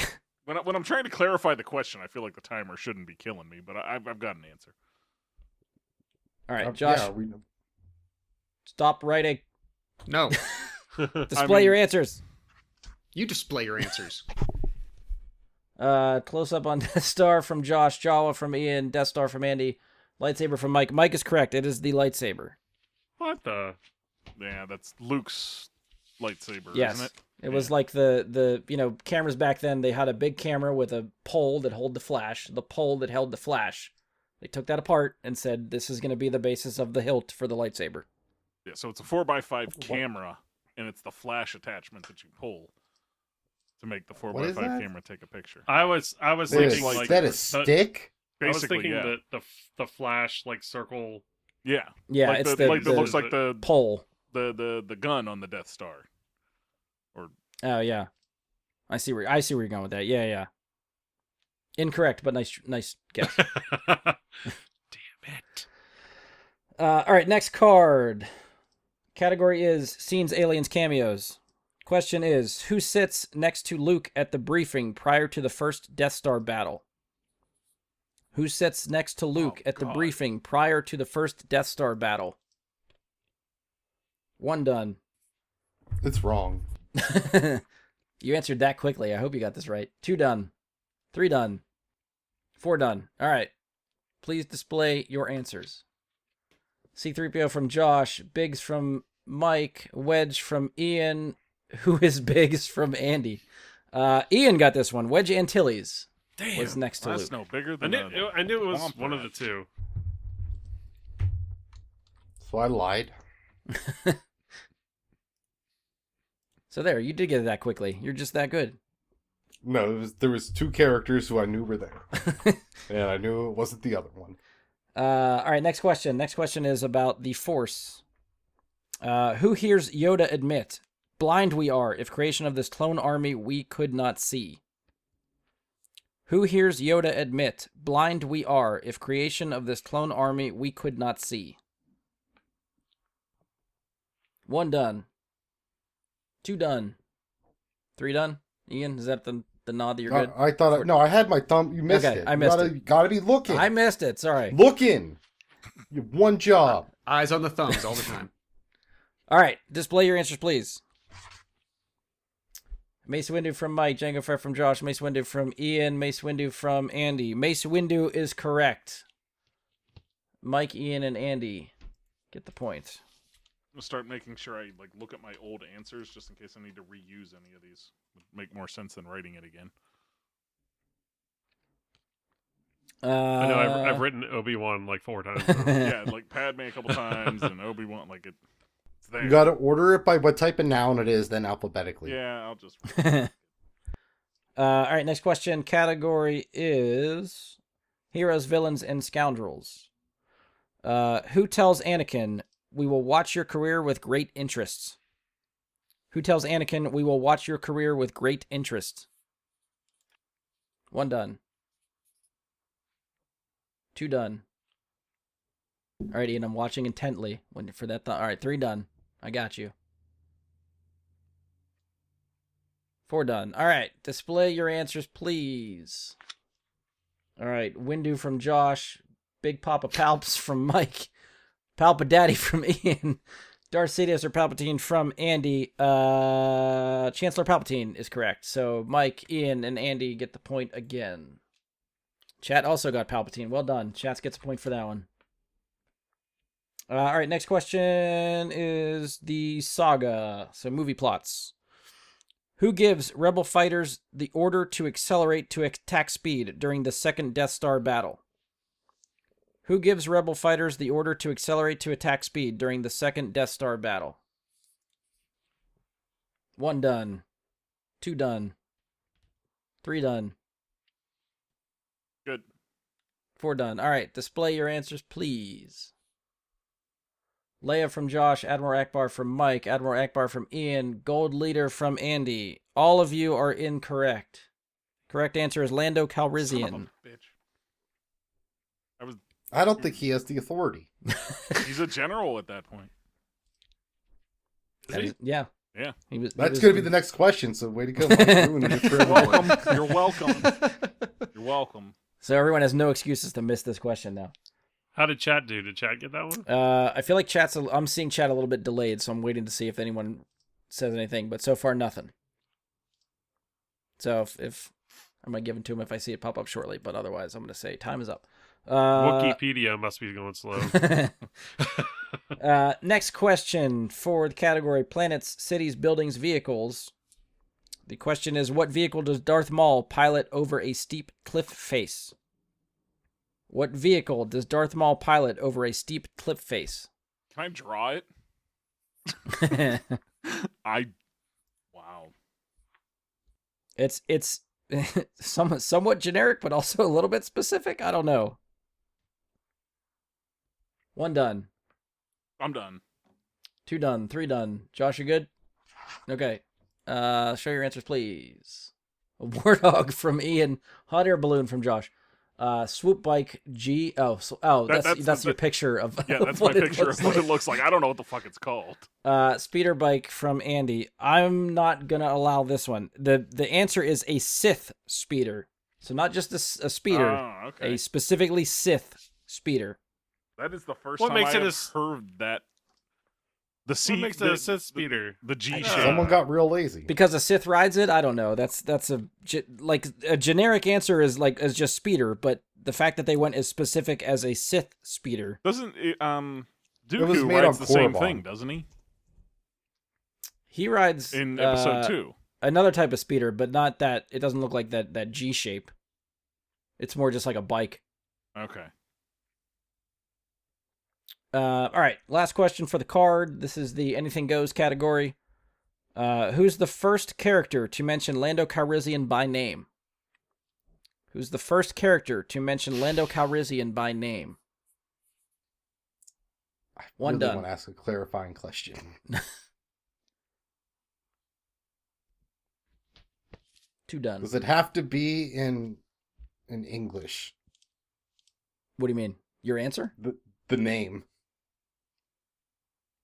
when I'm trying to clarify the question, I feel like the timer shouldn't be killing me, but I've got an answer. all right, Josh, Yeah, we stop writing. No, Display your answers. you display your answers. Close up on Death Star from Josh, Jawa from Ian, Death Star from Andy, lightsaber from Mike. Mike is correct. It is the lightsaber. What the? Yeah, that's Luke's lightsaber, Yes. isn't it? It was like the cameras back then. They had a big camera with a pole that held the flash. The pole that held the flash. They took that apart and said this is going to be the basis of the hilt for the lightsaber. Yeah, so it's a 4x5 camera, and it's the flash attachment that you pull to make the What is 4x5 that? camera take a picture. I was That is, thinking like- like that a the- stick? I was Basically, thinking yeah. that the flash like circle. Yeah, Yeah, like it's the, like the looks like the pole. the gun on the Death Star. Oh yeah, I see where you're going with that. Yeah, yeah. Incorrect, but nice guess. Damn it! All right, next card. Category is scenes, aliens, cameos. Question is, who sits next to Luke at the briefing prior to the first Death Star battle? Who sits next to Luke at the God. briefing prior to the first Death Star battle? One done. It's wrong. You answered that quickly. I hope you got this right. 2 done. 3 done. 4 done. All right. Please display your answers. C-3PO from Josh. Biggs from Mike. Wedge from Ian. Who is Biggs from Andy? Ian got this one. Wedge Antilles Damn. was next to That's Luke. no bigger I than knew it was Womp one of the rat. two. So I lied. So there, you did get it that quickly. You're just that good. No, there was 2 characters who I knew were there. And I knew it wasn't the other one. All right, next question. Next question is about the Force. Who hears Yoda admit, "Blind we are, if creation of this clone army we could not see"? Who hears Yoda admit, "Blind we are, if creation of this clone army we could not see"? 1 done. 2 done. 3 done? Ian, is that the nod that you're good? I thought no, I had my thumb. You missed Okay, it. I missed you gotta be looking. I missed it. Sorry. Looking. You have one job. Eyes on the thumbs all the time. All right, display your answers, please. Mace Windu from Mike, Django Fett from Josh, Mace Windu from Ian, Mace Windu from Andy. Mace Windu is correct. Mike, Ian, and Andy get the point. I'm gonna start making sure I like look at my old answers just in case I need to reuse any of these. Would make more sense than writing it again. I know I've written Obi-Wan like 4 times. Yeah, like Padme a couple times and Obi-Wan, like it's there. You gotta order it by what type of noun it is, then alphabetically. Yeah, I'll just. All right, next question. Category is heroes, villains, and scoundrels. Who tells Anakin, "We will watch your career with great interest"? Who tells Anakin, "We will watch your career with great interest"? 1 done. 2 done. All right, Ian, I'm watching intently for that. All right, 3 done. I got you. 4 done. All right, display your answers, please. All right, Windu from Josh, Big Papa Palps from Mike, Palpa Daddy from Ian, Darth Sidious or Palpatine from Andy. Chancellor Palpatine is correct. So Mike, Ian, and Andy get the point again. Chat also got Palpatine. Well done. Chat gets a point for that one. All right, next question is the saga. So movie plots. Who gives Rebel fighters the order to accelerate to attack speed during the second Death Star battle? Who gives Rebel fighters the order to accelerate to attack speed during the second Death Star battle? 1 done. 2 done. 3 done. Good. 4 done. All right, display your answers, please. Leia from Josh, Admiral Akbar from Mike, Admiral Akbar from Ian, Gold Leader from Andy. All of you are incorrect. Correct answer is Lando Son of Calrissian. a bitch. I was. I don't think he has the authority. He's a general at that point. Is he? Yeah. Yeah. That's going to be the next question, so way to go, Mike. Ruining it for You're everyone. welcome. You're welcome. You're welcome. So everyone has no excuses to miss this question now. How did chat do? Did chat get that one? I feel like I'm seeing chat a little bit delayed, so I'm waiting to see if anyone says anything. But so far, nothing. So if I might give it to him if I see it pop up shortly, but otherwise, I'm going to say time is up. Wikipedia must be going slow. Next question for the category planets, cities, buildings, vehicles. The question is, what vehicle does Darth Maul pilot over a steep cliff face? What vehicle does Darth Maul pilot over a steep cliff face? Can I draw it? Wow. It's somewhat generic, but also a little bit specific. I don't know. 1 done. I'm done. 2 done. 3 done. Josh, you good? Okay. Show your answers, please. A Warthog from Ian. Hot air balloon from Josh. Swoop bike G. That's your picture of. Yeah, of that's what my it picture looks of what like. it looks like. I don't know what the fuck it's called. Speeder bike from Andy. I'm not gonna allow this one. The answer is a Sith speeder. So not just a speeder, Oh, okay. a specifically Sith speeder. That is the first What time makes I it have a s- heard that. The C. What makes it a Sith speeder? The G I- shape. Someone got real lazy. Because a Sith rides it. I don't know. That's a generic answer is just speeder, but the fact that they went as specific as a Sith speeder. Doesn't it, was Dooku made rides on the same Korriban. thing, doesn't he? He rides In episode 2. another type of speeder, but not that. It doesn't look like that G shape. It's more just like a bike. Okay. All right, last question for the card. This is the anything goes category. Who's the first character to mention Lando Calrissian by name? Who's the first character to mention Lando Calrissian by name? I 1 really done. want to ask a clarifying question. 2 done. Does it have to be in English? What do you mean? Your answer? The name.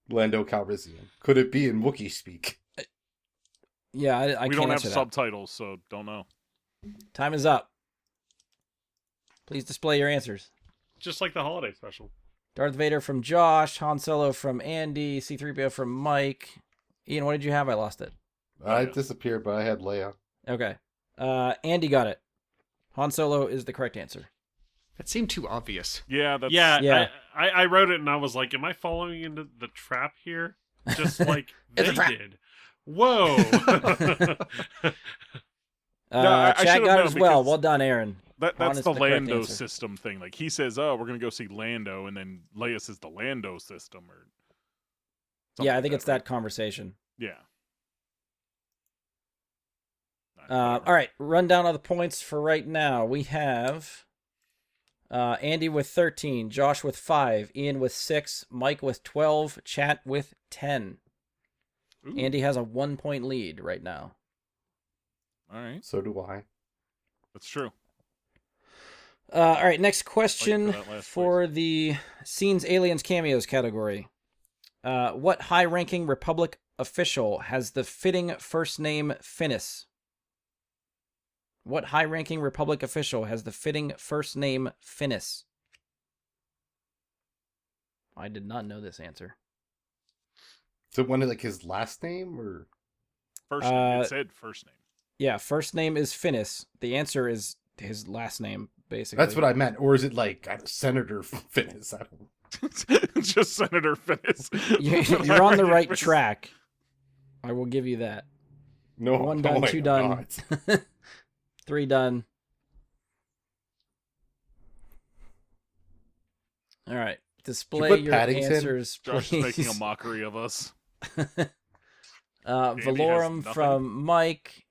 Lando Calrissian. Could it be in Wookiee speak? Yeah, I We can't don't have answer that. subtitles, so don't know. Time is up. Please display your answers. Just like the holiday special. Darth Vader from Josh, Han Solo from Andy, C-3PO from Mike. Ian, what did you have? I lost it. I yeah. disappeared, but I had Leia. Okay. Andy got it. Han Solo is the correct answer. That seemed too obvious. Yeah, that's Yeah. I wrote it and I was like, am I following into the trap here? Just like It's a they trap. did. Whoa. I Chat should've got it known as well. because- Well done, Aaron. Han that's is the the correct Lando answer. system thing. Like he says, "Oh, we're gonna go see Lando," and then Leia says the Lando system, or something Yeah, I like think it's right? that conversation. Yeah. All right, rundown of the points for right now. We have Andy with 13, Josh with 5, Ian with 6, Mike with 12, Chat with 10. Ooh, Andy has a 1-point lead right now. all right, So do I. that's true. All right, next question that last for the Scenes, Aliens, Cameos category. What high-ranking Republic official has the fitting first name Finis? What high-ranking Republic official has the fitting first name Finis? I did not know this answer. So one of like his last name or First name. Uh, It said first name. Yeah, first name is Finis. The answer is his last name, basically. that's what I meant. Or is it like Senator Finnis? I don't Just Senator Finnis. You're on the right track. I will give you that. No, 1 no, done, wait, 2 I'm done, not. 3 done. All right. Display put your Paddington? answers, Josh please. is making a mockery of us. Valorum nothing. from Mike.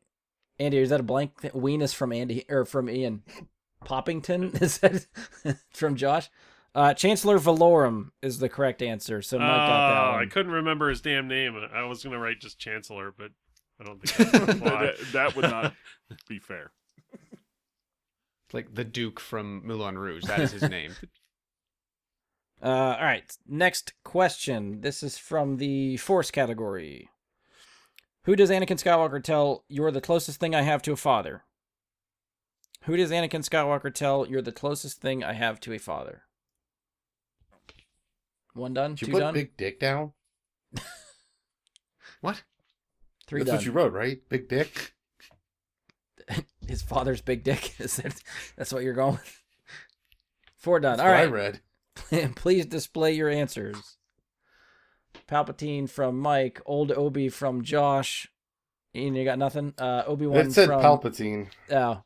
Andy, is that a blank? Ween is from Andy or from Ian. Poppington is that from Josh? Chancellor Valorum is the correct answer. So Mike got that one. I couldn't remember his damn name. I was gonna write just Chancellor, but I don't think that's gonna fly. That would not be fair. It's like the Duke from Moulin Rouge. That is his name. All right. Next question. This is from the Force category. Who does Anakin Skywalker tell, "You're the closest thing I have to a father"? Who does Anakin Skywalker tell, "You're the closest thing I have to a father"? 1 done, Did you 2 put done, Big Dick down? What? 3 That's done. what you wrote, right? Big Dick? His father's big dick. That's what you're going with? 4 done. That's All what I right. read. Please display your answers. Palpatine from Mike. Old Obi from Josh. Ian, you got nothing? Obi-Wan It said from... Palpatine. Oh.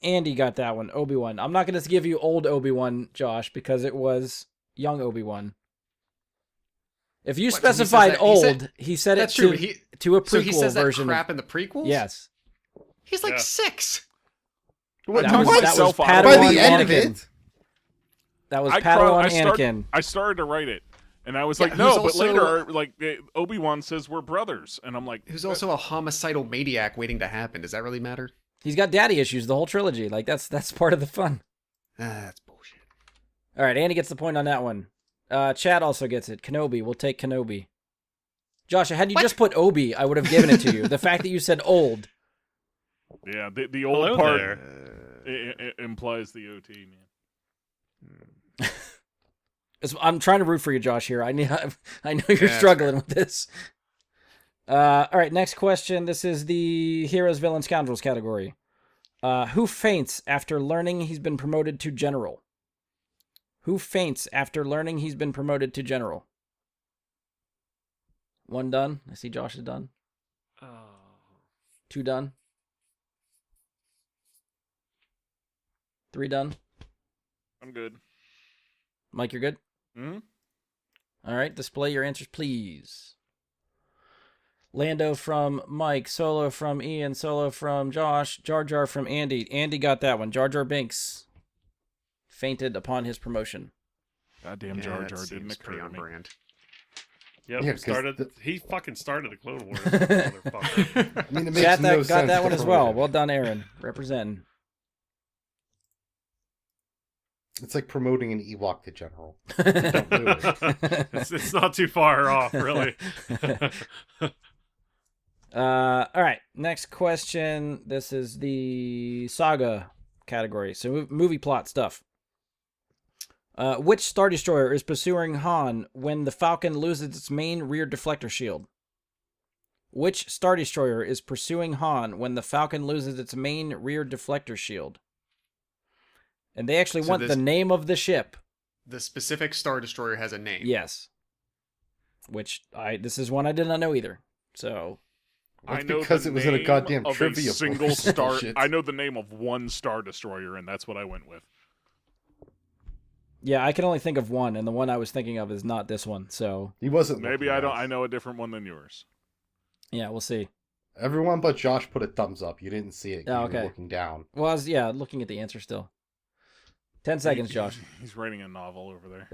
Andy got that one. Obi-Wan. I'm not going to give you old Obi-Wan, Josh, because it was young Obi-Wan. If you What, so he says specified that- old, he said That's it true. to, But to a prequel so he says that version. crap in the prequels? Yes. He's like Yeah. 6. What, That talked was, that was myself out Padawan of by the end of Anakin. it? That was I Padawan start- Anakin. I started to write it, and I was Yeah, like, no, who's but also- later, like Obi-Wan says we're brothers, and I'm like, Who's also a homicidal maniac waiting to happen. Does that really matter? He's got daddy issues the whole trilogy. Like that's part of the fun. That's bullshit. All right, Andy gets the point on that one. Chad also gets it. Kenobi. We'll take Kenobi. Josh, had you What? just put Obi, I would have given it to you. The fact that you said old. yeah, the old Hello part there. it implies the OT, man. I'm trying to root for you, Josh. Here, I know you're that's struggling with this. All right, next question. This is the heroes, villains, scoundrels category. Who faints after learning he's been promoted to general? Who faints after learning he's been promoted to general? 1 done. I see Josh is done. Oh. 2 done. 3 done. I'm good. Mike, you're good? Hmm? All right, display your answers, please. Lando from Mike, Solo from Ian, Solo from Josh, Jar Jar from Andy. Andy got that one. Jar Jar Binks fainted upon his promotion. Goddamn Jar Jar didn't occur pretty to on me. brand. Yep, Yeah, 'cause he fucking started the Clone Wars, motherfucker. I mean, it makes Chat no got sense that one to as well. promote it. Well done, Aaron. Representing. It's like promoting an Ewok to general. Don't do it. it's not too far off, really. All right, next question. This is the saga category. So movie plot stuff. Which Star Destroyer is pursuing Han when the Falcon loses its main rear deflector shield? Which Star Destroyer is pursuing Han when the Falcon loses its main rear deflector shield? And they actually So want this- the name of the ship. The specific Star Destroyer has a name. Yes. Which this is one I did not know either. So I That's know because the it was in a name goddamn of trivia a single book. star. Shit. I know the name of one Star Destroyer, and that's what I went with. yeah, I can only think of one, and the one I was thinking of is not this one. So He wasn't. Maybe looking I at don't. us. I know a different one than yours. yeah, we'll see. Everyone but Josh put a thumbs up. You didn't see it. Oh, You were okay. looking down. Well, I was looking at the answer still. 10 seconds, Josh. He's writing a novel over there.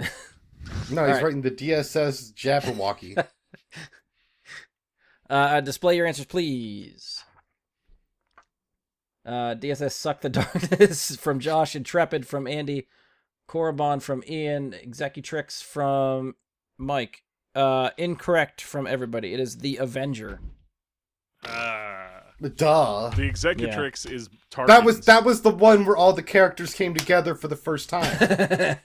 No, he's right. writing the DSS Jabberwocky. Display your answers, please. DSS Suck the Darkness from Josh, Intrepid from Andy, Korriban from Ian, Executrix from Mike. Incorrect from everybody. It is the Avenger. Duh. The Executrix is Tarkin's. That was the one where all the characters came together for the first time.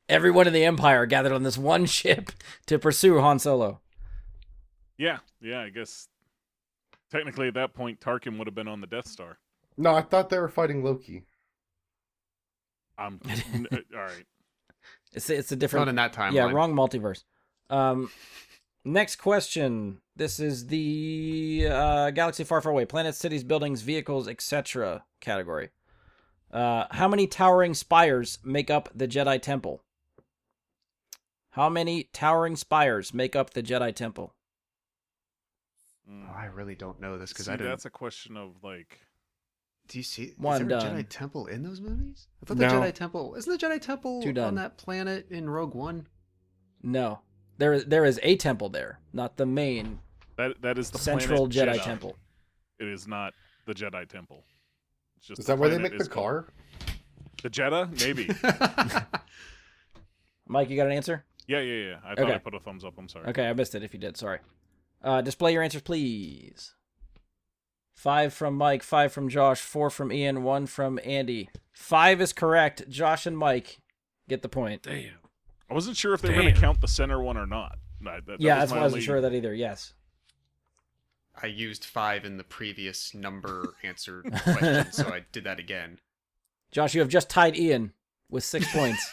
Everyone in the Empire gathered on this one ship to pursue Han Solo. Yeah. I guess technically at that point Tarkin would have been on the Death Star. No, I thought they were fighting Loki. All right. It's a different. Not in that timeline. Yeah, wrong multiverse. Next question. This is the Galaxy Far Far Away. Planets, cities, buildings, vehicles, etc. category. How many towering spires make up the Jedi Temple? How many towering spires make up the Jedi Temple? Oh, I really don't know this because See, I didn't. that's a question of like. Do you see? One is there done. a Jedi Temple in those movies? I thought No. the Jedi Temple isn't the Jedi Temple Two done. on that planet in Rogue One. No. There is a temple there, not the main That is the central planet Jedi Temple. It is not the Jedi Temple. It's just Is the that where they planet make the is called- car? The Jeddah? Maybe. Mike, you got an answer? Yeah. I thought Okay. I put a thumbs up. I'm sorry. Okay, I missed it if you did. Sorry. Display your answers, please. 5 from Mike, 5 from Josh, 4 from Ian, 1 from Andy. 5 is correct. Josh and Mike get the point. Damn. I wasn't sure if they were going to Damn. count the center one or not. Yeah, was that's my why I wasn't only- sure of that either. Yes. I used 5 in the previous number answer question, so I did that again. Josh, you have just tied Ian with 6 points.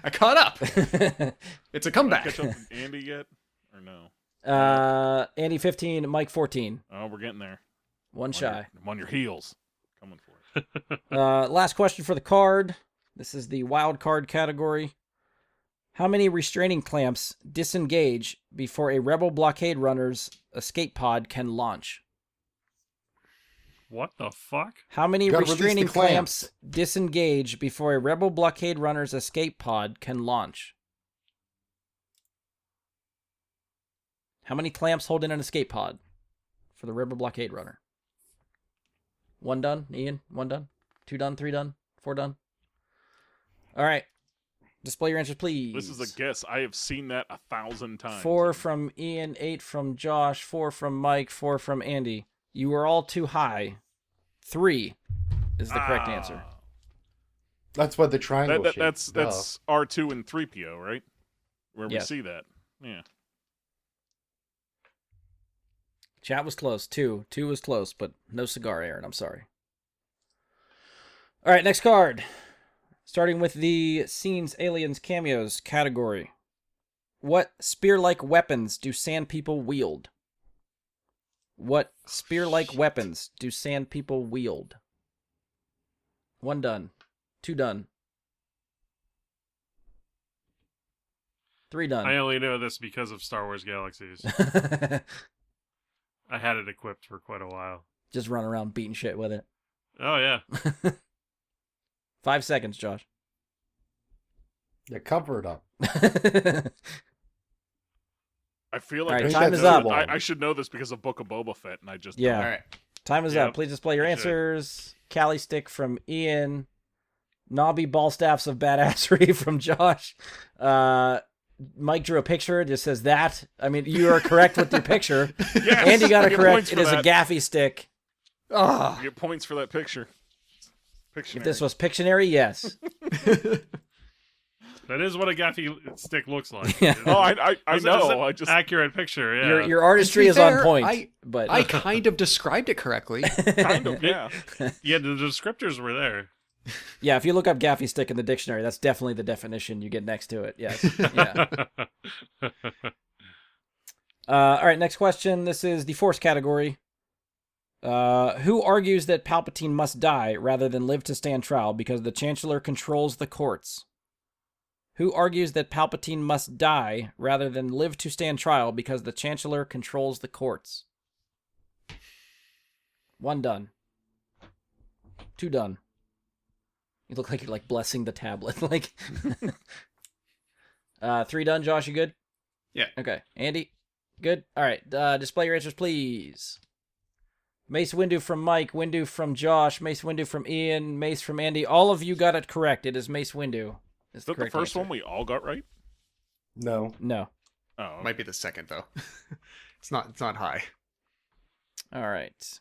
I caught up. It's a Did I comeback. catch up with Andy yet? Or no? Andy 15, Mike 14. Oh, we're getting there. One shy. I'm on your heels. Coming for it. Last question for the card. This is the wild card category. How many restraining clamps disengage before a rebel blockade runner's escape pod can launch? What the fuck? How many Gotta release the restraining clamps. clamps disengage before a rebel blockade runner's escape pod can launch? How many clamps hold in an escape pod for the rebel blockade runner? 1 done, Ian? 1 done? 2 done? 3 done? 4 done? All right. Display your answers, please. This is a guess. I have seen that 1,000 times. 4 from Ian, 8 from Josh, 4 from Mike, 4 from Andy. You were all too high. 3 is the correct answer. That's what the triangle shape. That's R2 and 3PO, right? Where Yes. we see that. Yeah. Chat was close. 2 was close, but no cigar, Aaron. I'm sorry. All right, next card. Starting with the Scenes, Aliens, Cameos category. What spear-like weapons do sand people wield? What spear-like weapons do sand people wield? 1 done. 2 done. 3 done. I only know this because of Star Wars Galaxies. I had it equipped for quite a while. Just run around beating shit with it. Oh yeah. 5 seconds, Josh. Yeah, cover it up. I feel All like right, I time should is know up. that- I should know this because of Book of Boba Fett, and I just Yeah. All right. Time is Yep. up. Please display your You should. answers. Cali stick from Ian. Knobby ball staffs of badassery from Josh. Mike drew a picture. It just says that. I mean, you are correct with your picture. Yes, Andy got you it get correct. points It for is a that. gaffy stick. Ah, You get points for that picture. Pictionary. If this was Pictionary, yes. That is what a gaffy stick looks like. Yeah. Oh, I It's know. an I just accurate picture. Yeah. Your artistry To be is on fair, point. But I kind of described it correctly. kind of yeah. Yeah, the descriptors were there. yeah, if you look up gaffy stick in the dictionary, that's definitely the definition you get next to it. Yes. Yeah. All right, next question. This is the Force category. Who argues that Palpatine must die rather than live to stand trial because the Chancellor controls the courts? Who argues that Palpatine must die rather than live to stand trial because the Chancellor controls the courts? 1 done. 2 done. You look like you're like blessing the tablet. Like 3 done, Josh, you good? Yeah. Okay. Andy? Good? Alright. Display your answers, please. Mace Windu from Mike, Windu from Josh, Mace Windu from Ian, Mace from Andy. All of you got it correct. It is Mace Windu. Is that the first one we all got right? No. No. Oh, Might be the second though. It's not high. All right.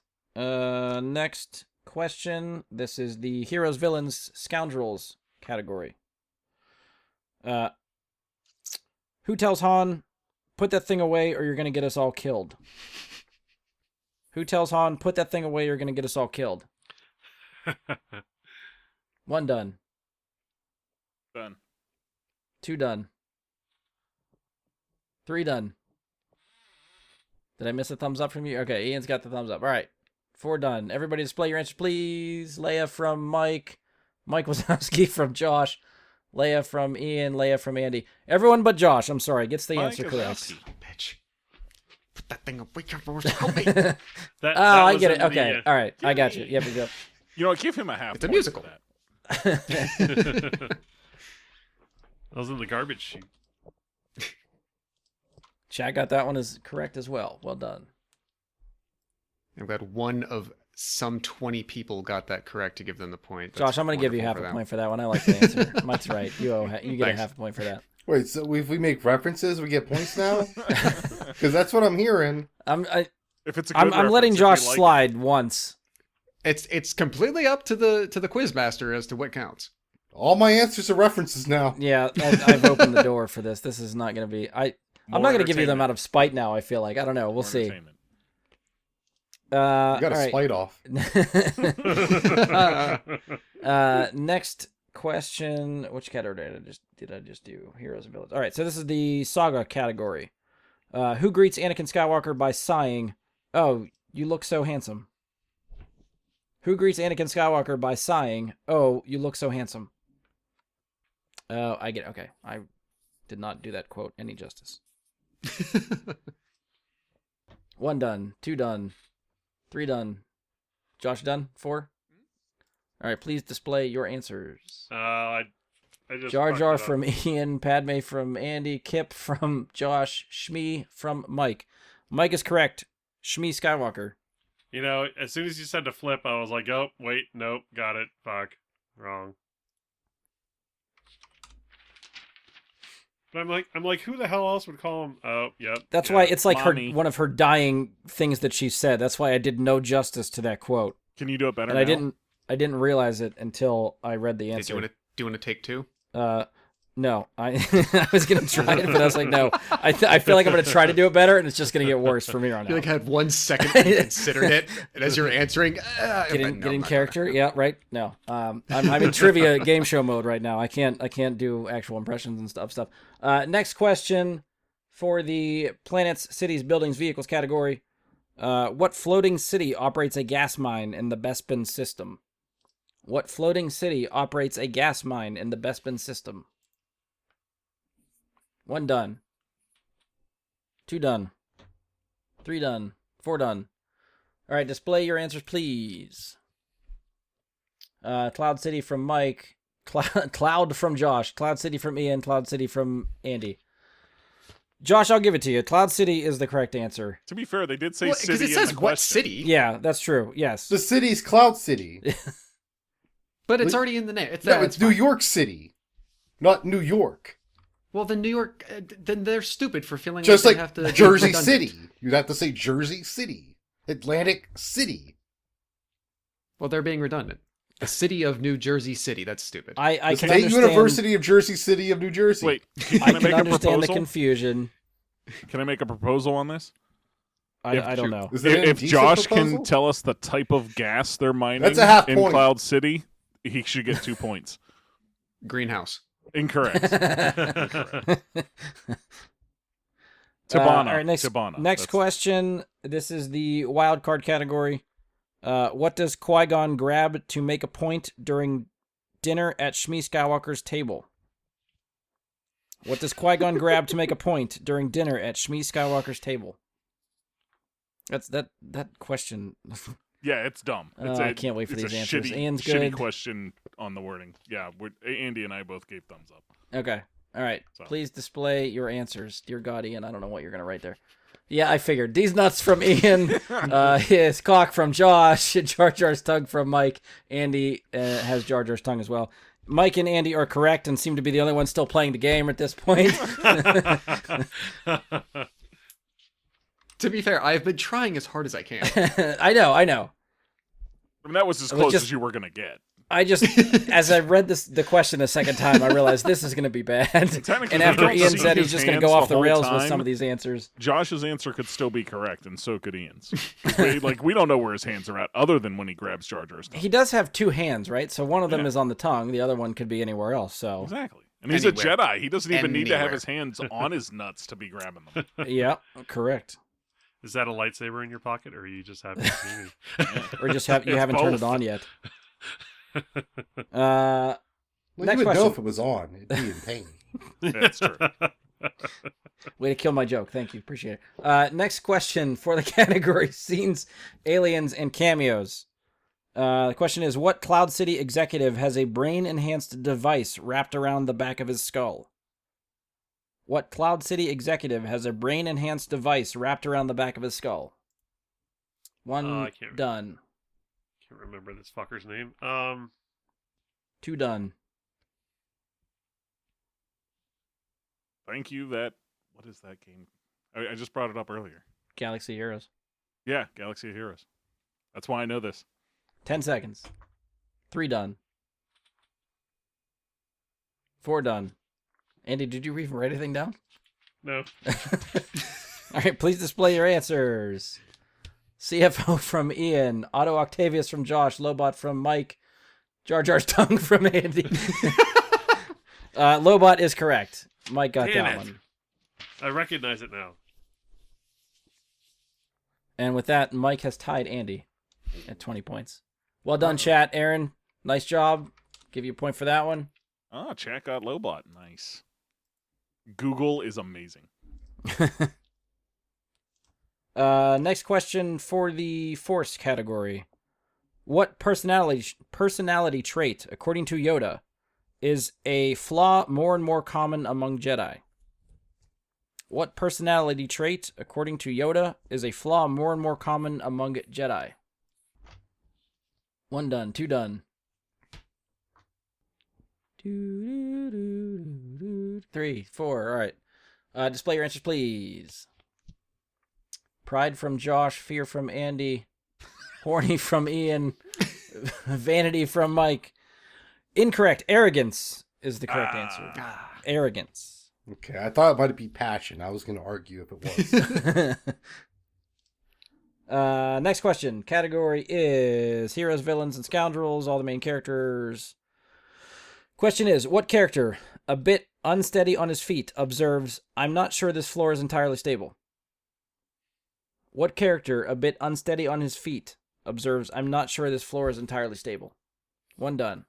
Next question. This is the Heroes, Villains, Scoundrels category. Who tells Han, put that thing away or you're going to get us all killed? Who tells Han, put that thing away or you're going to get us all killed? 1 done. done. 2 done. 3 done. Did I miss a thumbs up from you? Okay, Ian's got the thumbs up. All right. 4 done. Everybody display your answer, please. Leia from Mike. Mike Wazowski from Josh. Leia from Ian. Leia from Andy. Everyone but Josh, I'm sorry, gets the answer correct. Bitch. Put that thing away from me. Help me. That I was get it. in Okay. the, All right. I got you. Yep, yep. You know what? Give him a half. It's a point for musical. that. that was in the garbage chute. Chad got that one as correct as well. Well done. I'm glad one of some 20 people got that correct to give them the point. Josh, I'm going to give you half a point for that one. I like the answer. Mike's right. You get a Thanks. half a point for that. Wait, so if we make references, we get points now? Because that's what I'm hearing. If it's a good I'm letting reference, if Josh you like slide once. It's completely up to the quiz master as to what counts. All my answers are references now. Yeah, I've opened the door for this. This is not going to be. I'm not going to give you them out of spite now. I feel like I don't know. We'll More see. entertainment. You got all a right. spite off. Next question. Which category did I just do? Heroes and villains. All right. So this is the saga category. Who greets Anakin Skywalker by sighing, "Oh, you look so handsome." Who greets Anakin Skywalker by sighing, "Oh, you look so handsome"? Oh, I get it. Okay. I did not do that quote any justice. 1 done. 2 done. 3 done. Josh done? 4? All right, please display your answers. I just Jar fucked Jar it up. from Ian, Padme from Andy, Kip from Josh, Shmi from Mike. Mike is correct. Shmi Skywalker. You know, as soon as you said to flip, I was like, oh, wait, nope, got it. Fuck. Wrong. But I'm like, who the hell else would call him? Oh, yep. That's yeah. why it's like Lonnie. one of her dying things that she said. That's why I did no justice to that quote. Can you do it better? And I didn't realize it until I read the Do answer. you want to take 2? No, I I was gonna try it, but I was like, no. I feel like I'm gonna try to do it better, and it's just gonna get worse from here on You out. had 1 second to consider it, and as you're answering, Getting character, yeah, right. No, I'm in trivia game show mode right now. I can't do actual impressions and stuff. Next question for the planets, cities, buildings, vehicles category. What floating city operates a gas mine in the Bespin system? What floating city operates a gas mine in the Bespin system? 1 done. 2 done. 3 done. 4 done. All right, display your answers, please. Cloud City from Mike. Cloud from Josh. Cloud City from Ian. Cloud City from Andy. Josh, I'll give it to you. Cloud City is the correct answer. To be fair, they did say because city it in says the what question. city, Yeah, that's true. Yes. The city's Cloud City. but it's already in the name. No, it's New York City, not New York. Well, then New York, then they're stupid for feeling Just like like they have to Jersey be redundant. City. You'd have to say Jersey City. Atlantic City. Well, they're being redundant. The city of New Jersey City. That's stupid. I The can State understand. University of Jersey City of New Jersey. Wait, I can I can make a understand the proposal? confusion. Can I make a proposal on this? I don't know. Is that an If indecent Josh proposal? can tell us the type of gas they're mining That's a half in point. Cloud City, he should get 2 points. Greenhouse. Incorrect. Tabana. Tabana. All right, next Tabana. next That's- question. This is the wild card category. What does Qui-Gon grab to make a point during dinner at Shmi Skywalker's table? What does Qui-Gon grab to make a point during dinner at Shmi Skywalker's table? That's that question. Yeah, it's dumb. It's I can't wait for it's these a answers. Shitty, Ian's shitty good. question on the wording. Yeah, Andy and I both gave thumbs up. Okay. All right. So. Please display your answers. Dear God, Ian, I don't know what you're going to write there. Yeah, I figured. These nuts from Ian. His cock from Josh. Jar Jar's tongue from Mike. Andy has Jar Jar's tongue as well. Mike and Andy are correct and seem to be the only ones still playing the game at this point. To be fair, I've been trying as hard as I can. I know. I mean, that was as It was close just- as you were going to get. I just, as I read the question a second time, I realized this is going to be bad. Technically, And we after don't Ian see said he's his just going to hands go off the whole rails with time. some of these answers. Josh's answer could still be correct, and so could Ian's. 'Cause we don't know where his hands are at, other than when he grabs Jar Jar's tongue. He does have 2 hands, right? So one of them Yeah. is on the tongue. The other one could be anywhere else. So Exactly. And he's a Anywhere. Jedi. He doesn't even need to have Anywhere. his hands on his nuts to be grabbing them. Yeah, correct. Is that a lightsaber in your pocket, or are you just happy to see me? Or just you It's haven't turned it both. on yet. Well, Next you would know question. if it was on. It'd be in pain. That's true. Way to kill my joke. Thank you. Appreciate it. Next question for the category scenes, aliens, and cameos. The question is, what Cloud City executive has a brain-enhanced device wrapped around the back of his skull? What Cloud City executive has a brain-enhanced device wrapped around the back of his skull? One I can't- done. Can't remember this fucker's name. Two done. Thank you. What is that game? I just brought it up earlier. Galaxy Heroes. Yeah, Galaxy of Heroes. That's why I know this. 10 seconds. 3 done. 4 done. Andy, did you even write anything down? No. All right, please display your answers. CFO from Ian, Otto Octavius from Josh, Lobot from Mike, Jar Jar's tongue from Andy. Lobot is correct. Mike got Damn that it. one. I recognize it now. And with that, Mike has tied Andy at 20 points. Well done, chat. Aaron, nice job. Give you a point for that one. Ah, chat got Lobot. Nice. Google is amazing. Next question for the Force category. What personality trait, according to Yoda, is a flaw more and more common among Jedi? What personality trait, according to Yoda, is a flaw more and more common among Jedi? 1 done. 2 done. 3, 4. All right. Display your answers, please. Pride from Josh, fear from Andy, horny from Ian, vanity from Mike. Incorrect. Arrogance is the correct answer. Arrogance. Okay, I thought it might be passion. I was going to argue if it was. Next question. Category is heroes, villains, and scoundrels, all the main characters. Question is, what character, a bit unsteady on his feet, observes, I'm not sure this floor is entirely stable? What character, a bit unsteady on his feet, observes, I'm not sure this floor is entirely stable? 1 done.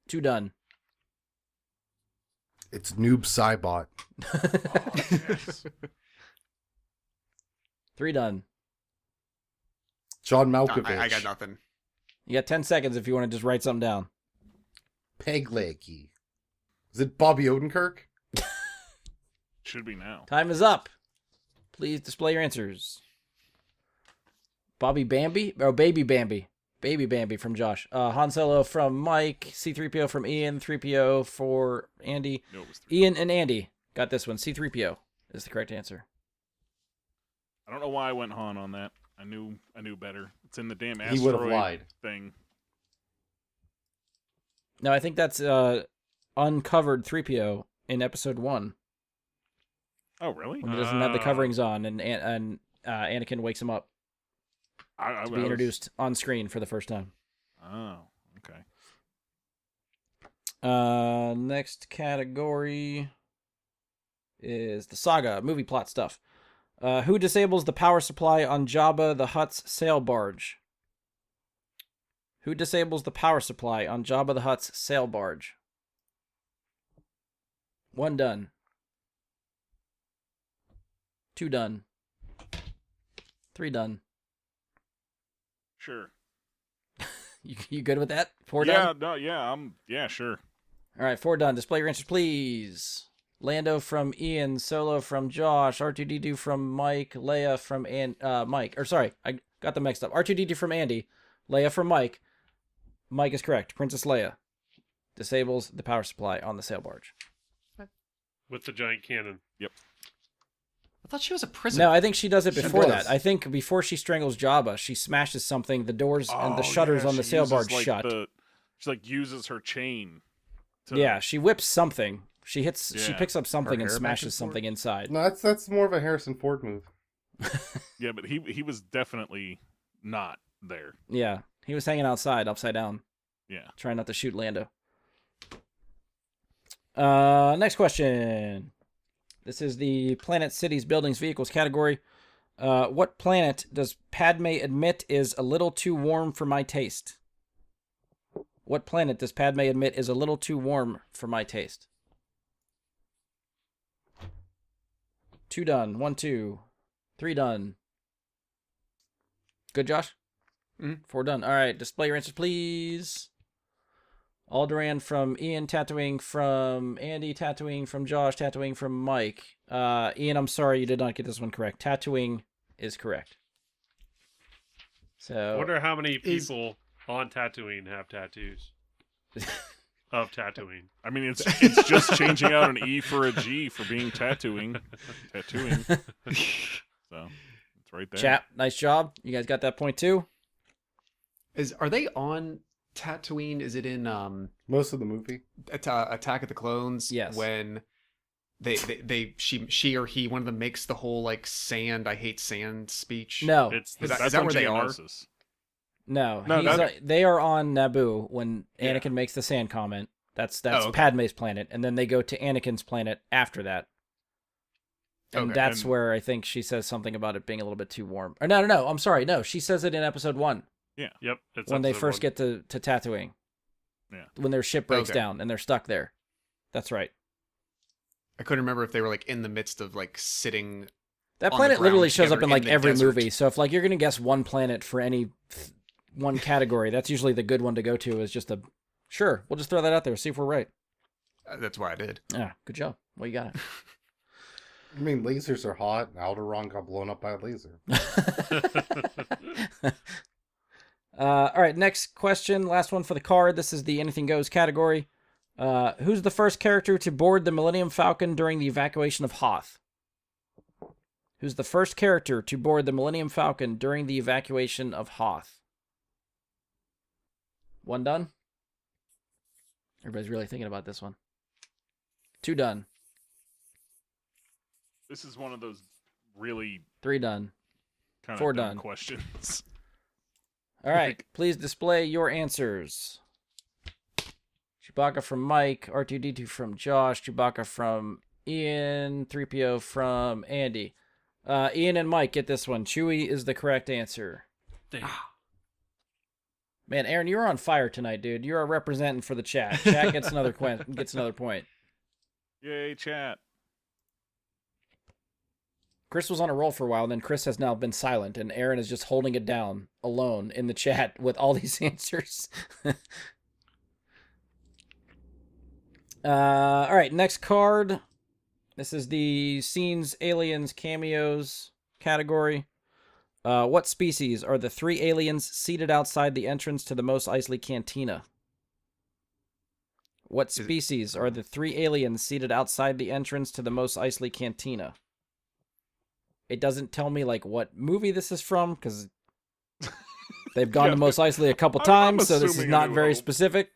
2 done. It's Noob Saibot. Yes. 3 done. John No, Malkovich. I got nothing. You got 10 seconds if you want to just write something down. Peg Leggy. Is it Bobby Odenkirk? Should be now. Time is up. Please display your answers. Bobby Bambi? Oh, Baby Bambi. Baby Bambi from Josh. Han Solo from Mike. C-3PO from Ian. 3PO for Andy. No, it was 3. Ian and Andy got this one. C-3PO is the correct answer. I don't know why I went Han on that. I knew better. It's in the damn He asteroid would have lied. thing. No, I think that's uncovered 3PO in episode 1 Oh, really? when he doesn't have the coverings on and Anakin wakes him up I to be introduced on screen for the first time. Oh, okay. Next category is the saga, movie plot stuff. Who disables the power supply on Jabba the Hutt's sail barge? Who disables the power supply on Jabba the Hutt's sail barge? 1 done. 2 done. 3 done. Sure. You good with that? 4 Yeah, done? no, yeah, sure. All right, 4 done. Display your answers, please. Lando from Ian, Solo from Josh, R2D2 from Mike, Leia from Mike. Or sorry, I got them mixed up. R2D2 from Andy, Leia from Mike. Mike is correct. Princess Leia disables the power supply on the sail barge. With the giant cannon. I thought she was a prisoner. No, I think she does it She before does. that. I think before she strangles Jabba, she smashes something. The doors and the Oh, shutters yeah, on the she sail uses, barge like, shut. She uses her chain. To, Yeah, she whips something. She hits. She Yeah. picks up something Her and hair back smashes and something inside. No, that's more of a Harrison Ford move. Yeah, but he was definitely not there. Yeah, he was hanging outside, upside down, Yeah. trying not to shoot Lando. Next question. This is the planet, cities, buildings, vehicles category. What planet does Padme admit is a little too warm for my taste? What planet does Padme admit is a little too warm for my taste? 2 done. 1, 2. 3 done. Good, Josh? Mhm. 4 done. All right, display your answers, please. Alderaan from Ian, Tatooine from Andy, Tatooine from Josh, Tatooine from Mike. Ian, I'm sorry you did not get this one correct. Tatooine is correct. I So wonder how many people on Tatooine have tattoos of Tatooine. I mean, it's just changing out an E for a G for being tattooing. Tattooing. So it's right there. chat, nice job. You guys got that point too? Are they on Tatooine? Is it in Most of the movie. Attack of the Clones? Yes. When she or he, one of them makes the whole like sand, I hate sand speech. No. It's Is the, that where they are? Geonosis. No, No, they are on Naboo when Yeah. Anakin makes the sand comment. That's Oh, okay. Padme's planet, and then they go to Anakin's planet after that. And Okay, that's and- where I think she says something about it being a little bit too warm. Or no, I'm sorry. No, she says it in episode 1 yep. It's when they episode first 1. get to Tatooine. Yeah. When their ship breaks Okay. down and they're stuck there. That's right. I couldn't remember if they were like in the midst of like sitting. That On the planet literally ground shows up together in like in the every desert. movie. So if like you're gonna guess one planet for any one category, that's usually the good one to go to. Is just sure. We'll just throw that out there. See if we're right. That's why I did. Yeah, good job. Well, you got it. I mean, lasers are hot, and Alderaan got blown up by a laser. All right, next question. Last one for the card. This is the Anything Goes category. Who's the first character to board the Millennium Falcon during the evacuation of Hoth? Who's the first character to board the Millennium Falcon during the evacuation of Hoth? 1 done? Everybody's really thinking about this one. 2 done. This is one of those really 3 done. kind 4 of dumb done. questions. All right, please display your answers. Chewbacca from Mike, R2D2 from Josh, Chewbacca from Ian, 3PO from Andy. Ian and Mike get this one. Chewie is the correct answer. Damn. Man, Aaron, you're on fire tonight, dude. You are representing for the chat. Chat gets another gets another point. Yay, chat. Chris was on a roll for a while, and then Chris has now been silent, and Aaron is just holding it down alone in the chat with all these answers. All right, next card. This is the Scenes, Aliens, Cameos category. What species are the 3 aliens seated outside the entrance to the Mos Eisley Cantina? What species are the 3 aliens seated outside the entrance to the Mos Eisley Cantina? It doesn't tell me like what movie this is from because they've gone Yeah, to Mos Eisley a couple I'm times, so this is assuming a not New very Hope. specific.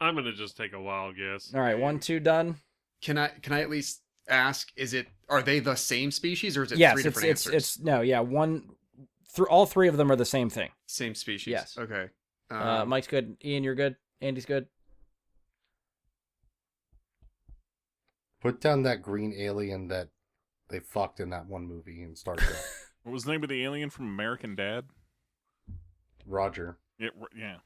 I'm gonna just take a wild guess. All right, 1, 2 done. Can I at least ask? Are they the same species or is it Yes, 3 different answers? it's no, yeah, all 3 of them are the same thing. Same species. Yes. Okay. Mike's good. Ian, you're good. Andy's good. Put down that green alien that they fucked in that one movie in Star Trek. What was the name of the alien from American Dad? Roger. Yeah.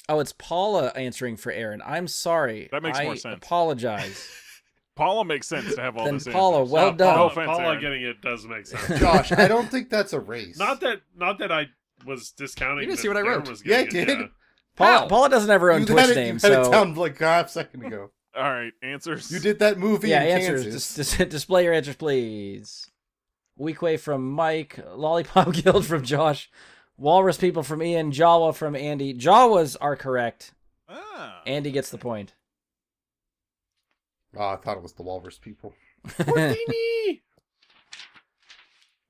Oh, it's Paula answering for Aaron. I'm sorry. That makes more I sense. apologize. Paula makes sense to have all Then this. Paula, answers. well done. No Paula, offense, Paula Aaron. getting it does make sense. Josh, I don't think that's a race. not that I was discounting. You didn't that see what I Aaron wrote. was Yeah, I getting it, did. Paula, How? Paula doesn't have her own You Twitch had name, it, you had so it down like a half second ago. All right, answers. You did that movie yeah, in answers. Kansas. Display your answers, please. Weequay from Mike, Lollipop Guild from Josh, Walrus People from Ian, Jawa from Andy. Jawas are correct. Ah. Andy gets the point. Oh, I thought it was the Walrus people.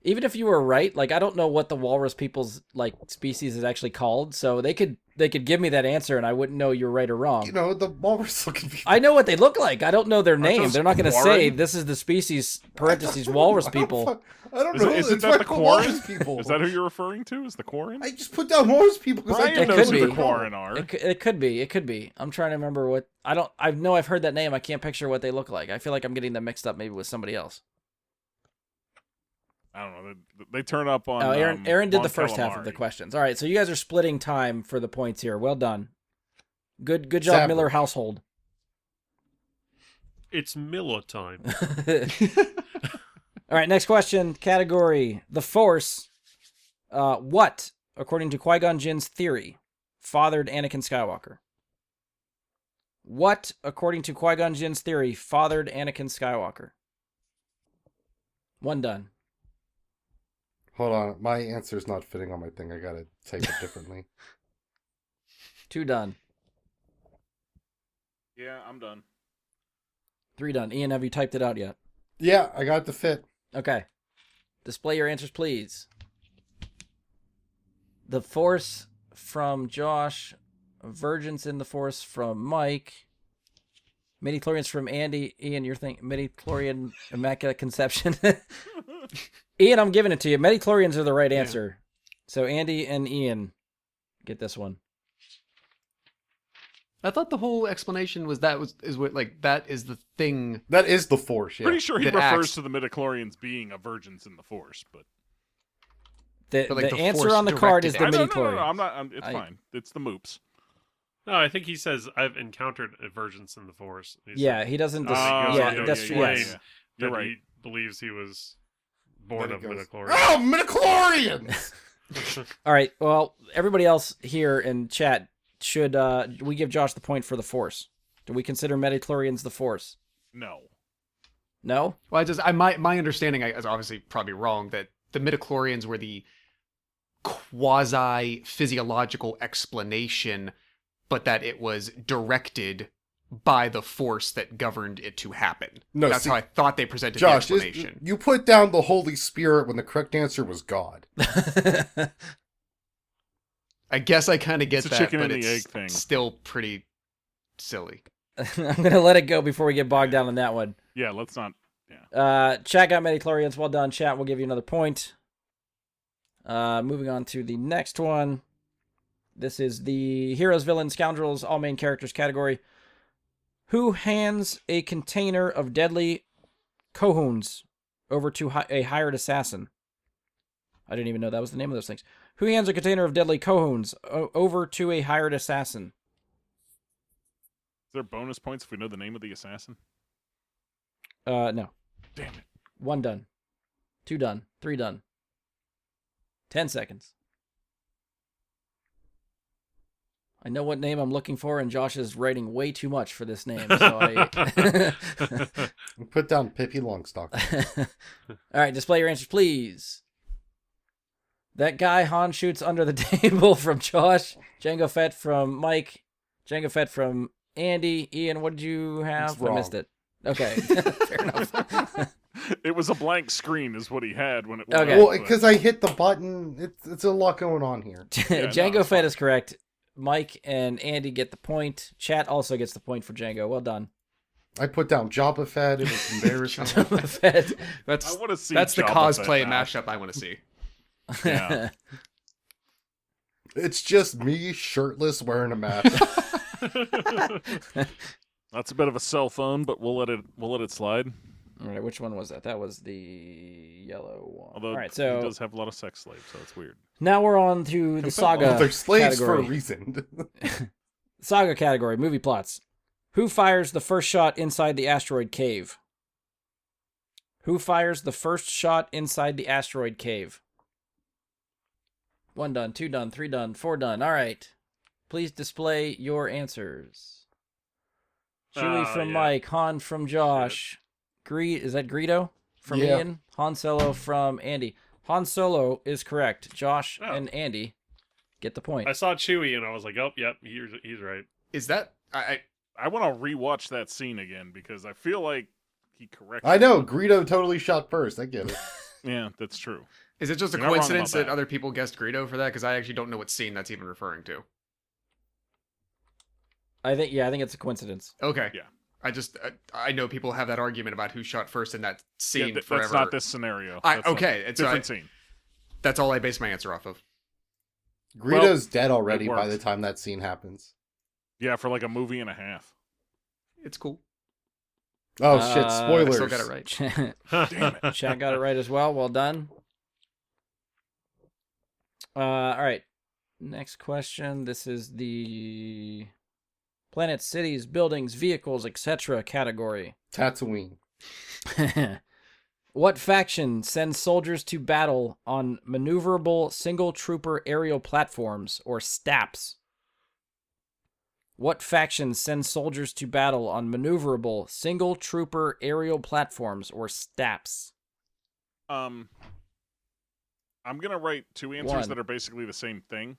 even if you were right, like I don't know what the walrus people's like species is actually called, so they could give me that answer and I wouldn't know you're right or wrong. You know, the walrus looking people. I know what they look like. I don't know their name. those They're not going to Quarren? say this is the species parentheses walrus people. I don't Is know. it- isn't It's that why the I call Quarren? walrus people. Is that who you're referring to? Is the Quarren? I just put down walrus people because I Brian don't It knows could who be. the Quarren are. It could be. It could be. I'm trying to remember what I know I've heard that name. I can't picture what they look like. I feel like I'm getting them mixed up maybe with somebody else. I don't know. They turn up on. Oh, Aaron did Mon the first half of the Calamari. questions. All right, so you guys are splitting time for the points here. Well done. Good job, Zapper. Miller household. It's Miller time. All right, next question. Category: The Force. What, according to Qui-Gon Jinn's theory, fathered Anakin Skywalker? What, according to Qui-Gon Jinn's theory, fathered Anakin Skywalker? One done. Hold on, my answer's not fitting on my thing. I gotta type it differently. Two done. Yeah, I'm done. Three done. Ian, have you typed it out yet? Yeah, I got it to fit. Okay. Display your answers, please. The Force from Josh. Virgins in the Force from Mike. Midichlorians from Andy. Ian, you're thinking midichlorian Immaculate Conception. Ian, I'm giving it to you. Midichlorians are the right answer. So Andy and Ian get this one. I thought the whole explanation was that is the thing. That is the Force, yeah. Pretty sure he That refers acts- to the midichlorians being a virgins in the Force, but The But, like, the the answer Force on the card is the directed no, midichlorians. I'm not. It's I- fine. It's the moops. No, I think he says I've encountered avergence in the Force. He Yeah, said he doesn't. Oh, Yeah, that's true. yeah, Yes. yeah. You're that right. He believes he was born Then of it goes, midichlorians. Oh, midichlorians! All right. Well, everybody else here in chat should we give Josh the point for the Force? Do we consider midichlorians the Force? No. No. Well, my understanding is obviously probably wrong that the midichlorians were the quasi physiological explanation, but that it was directed by the force that governed it to happen. No, That's see- how I thought they presented Josh, the explanation. you put down the Holy Spirit when the correct answer was God. I guess I kind of get It's a that, chicken but and the it's egg thing. still pretty silly. I'm gonna let it go before we get bogged down on that one. Yeah, let's not. Chat got midichlorians. Well done, chat. We'll give you another point. Moving on to the next one. This is the heroes, villains, scoundrels, all main characters category. Who hands a container of deadly cohuns over to a hired assassin? I didn't even know that was the name of those things. Who hands a container of deadly cohuns over to a hired assassin? Is there bonus points if we know the name of the assassin? No. Damn it. One done. Two done. Three done. 10 seconds. I know what name I'm looking for, and Josh is writing way too much for this name. So I... Put down Pippi Longstock. All right, display your answers, please. That guy Han shoots under the table from Josh. Jango Fett from Mike. Jango Fett from Andy. Ian, what did you have? It's I missed wrong. it. Okay, fair enough. It was a blank screen, is what he had when it. went Okay. up, Well, but- because I hit the button, it's a lot going on here. Yeah, no, Jango it's Fett fine. is correct. Mike and Andy get the point. Chat also gets the point for Django. Well done. I put down Jabba Fett. It was embarrassing. Fett. That's I want to see. that's the Jabba Fett cosplay now. mashup I want to see. Yeah. It's just me shirtless wearing a mask. That's a bit of a cell phone, but we'll let it slide. All right, which one was that? That was the yellow one. Although All right, he so does have a lot of sex slaves, so it's weird. now we're on to the saga They're slaves category. for a reason. Saga category, movie plots. Who fires the first shot inside the asteroid cave? Who fires the first shot inside the asteroid cave? One done, two done, three done, four done. All right. Please display your answers. Chewie from yeah. Mike, Han from Josh. Is that Greedo from Yeah. Ian? Han Solo from Andy. Han Solo is correct. Josh Oh. and Andy get the point. I saw Chewie and I was like, oh, yep, he's right. Is that I want to rewatch that scene again because I feel like he corrected. I know, Greedo totally shot first. I get it. Yeah, that's true. Is it just a You're not wrong about coincidence that that. other people guessed Greedo for that? Because I actually don't know what scene that's even referring to. I think it's a coincidence. Okay. Yeah. I know people have that argument about who shot first in that scene Yeah, forever. that's not this scenario. I- That's not- okay, it's different scene. That's all I base my answer off of. Greedo's dead already by worked. the time that scene happens. Yeah, for like a movie and a half. It's cool. Oh shit! I Spoilers. I still got it right. Damn it. Chat got it right as well. Well done. All right. Next question. This is the planet, cities, buildings, vehicles, etc. category. Tatooine. What faction sends soldiers to battle on maneuverable single trooper aerial platforms, or STAPs? What faction sends soldiers to battle on maneuverable single trooper aerial platforms, or STAPs? I'm gonna write two answers One. that are basically the same thing.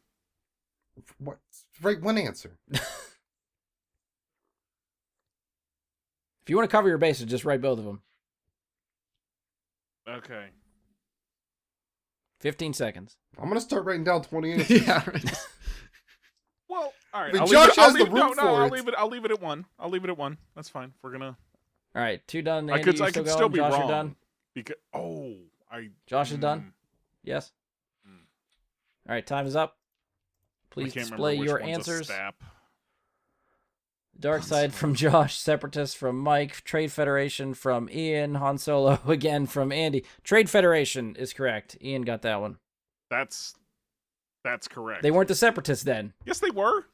What? Right, one answer. If you want to cover your bases, just write both of them. Okay. 15 seconds. I'm gonna start writing down 20 answers. Yeah. Right. Well, all right. But I'll Josh leave it, has the no, room no, for I'll it. leave it. I'll leave it at one. I'll leave it at one. That's fine. We're gonna. All right, 2 done. Andy, I could. you I could going? still be Josh, wrong. you're done. Because I. Josh is done. Yes. Mm. All right, time is up. I Please can't display remember which your one's a answers. stap. Dark Side from Josh, Separatist from Mike, Trade Federation from Ian, Han Solo again from Andy. Trade Federation is correct. Ian got that one. That's correct. They weren't the Separatists then. Yes, they were.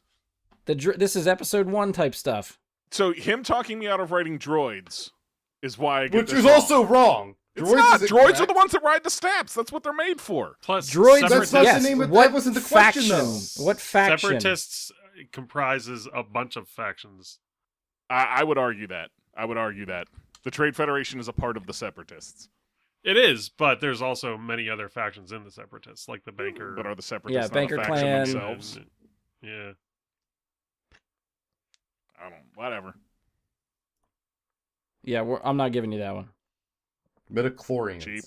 This is episode 1 type stuff. So him talking me out of writing droids is why I get Which this is wrong. also wrong. It's not. isn't Droids correct. are the ones that ride the steps. That's what they're made for. Plus, Droids. That's not yes. the name of What that wasn't the question faction? though. What faction? Separatists comprises a bunch of factions. I would argue that. The Trade Federation is a part of the Separatists. It is, but there's also many other factions in the Separatists, like the Banker. But are the Separatists Yeah, not Banker a faction Clan. themselves? Yeah. I don't. Whatever. Yeah, I'm not giving you that one. Midichlorians. Cheap.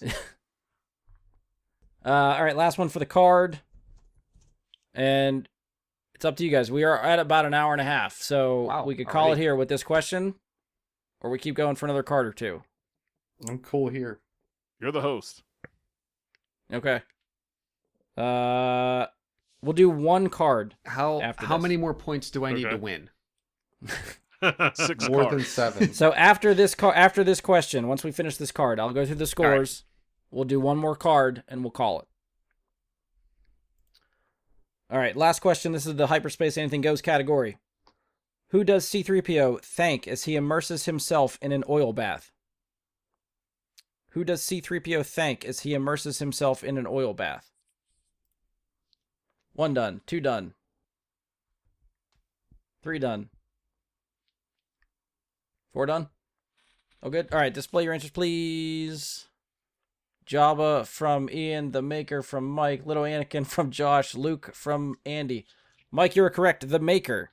All right, last one for the card. And it's up to you guys. We are at about an hour and a half, so Wow, we could call already. it here with this question, or we keep going for another card or two. I'm cool here. You're the host. Okay. We'll do one card. How After how this. many more points do I need Okay. to win? 6 More cards. than 7. So after this question, once we finish this card, I'll go through the scores. We'll do one more card and we'll call it. All right, last question. This is the Hyperspace Anything Goes category. Who does C-3PO thank as he immerses himself in an oil bath? Who does C-3PO thank as he immerses himself in an oil bath? 1 done. 2 done. 3 done. 4 done? Oh, good. All right, display your answers, please. Jabba from Ian, the Maker from Mike, Little Anakin from Josh, Luke from Andy. Mike, you were correct. The Maker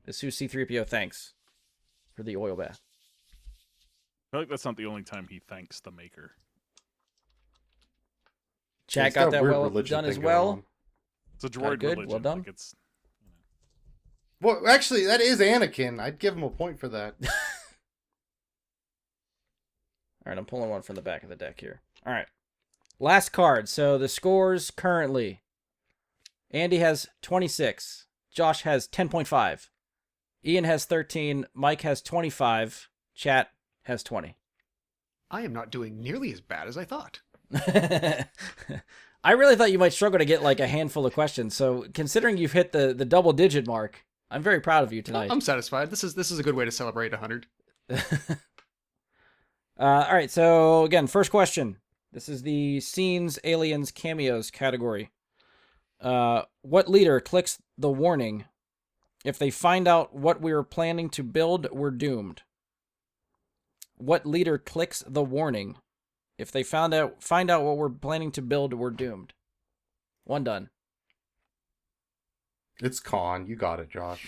is who C-3PO thanks for the oil bath. I feel like that's not the only time he thanks the Maker. Chat He's got a that weird well religion done thing as going well. on. It's a droid good. religion. Well done. Like it's, Well, actually, that is Anakin. I'd give him a point for that. All right, I'm pulling one from the back of the deck here. All right. Last card. So the scores currently. Andy has 26. Josh has 10.5. Ian has 13. Mike has 25. Chat has 20. I am not doing nearly as bad as I thought. I really thought you might struggle to get like a handful of questions. So considering you've hit the double digit mark, I'm very proud of you tonight. I'm satisfied. This is a good way to celebrate 100. All right, so again, first question. This is the Scenes, Aliens, Cameos category. What leader clicks the warning? If they find out what we're planning to build, we're doomed. What leader clicks the warning? If they find out what we're planning to build, we're doomed. 1 done. It's Khan. You got it, Josh.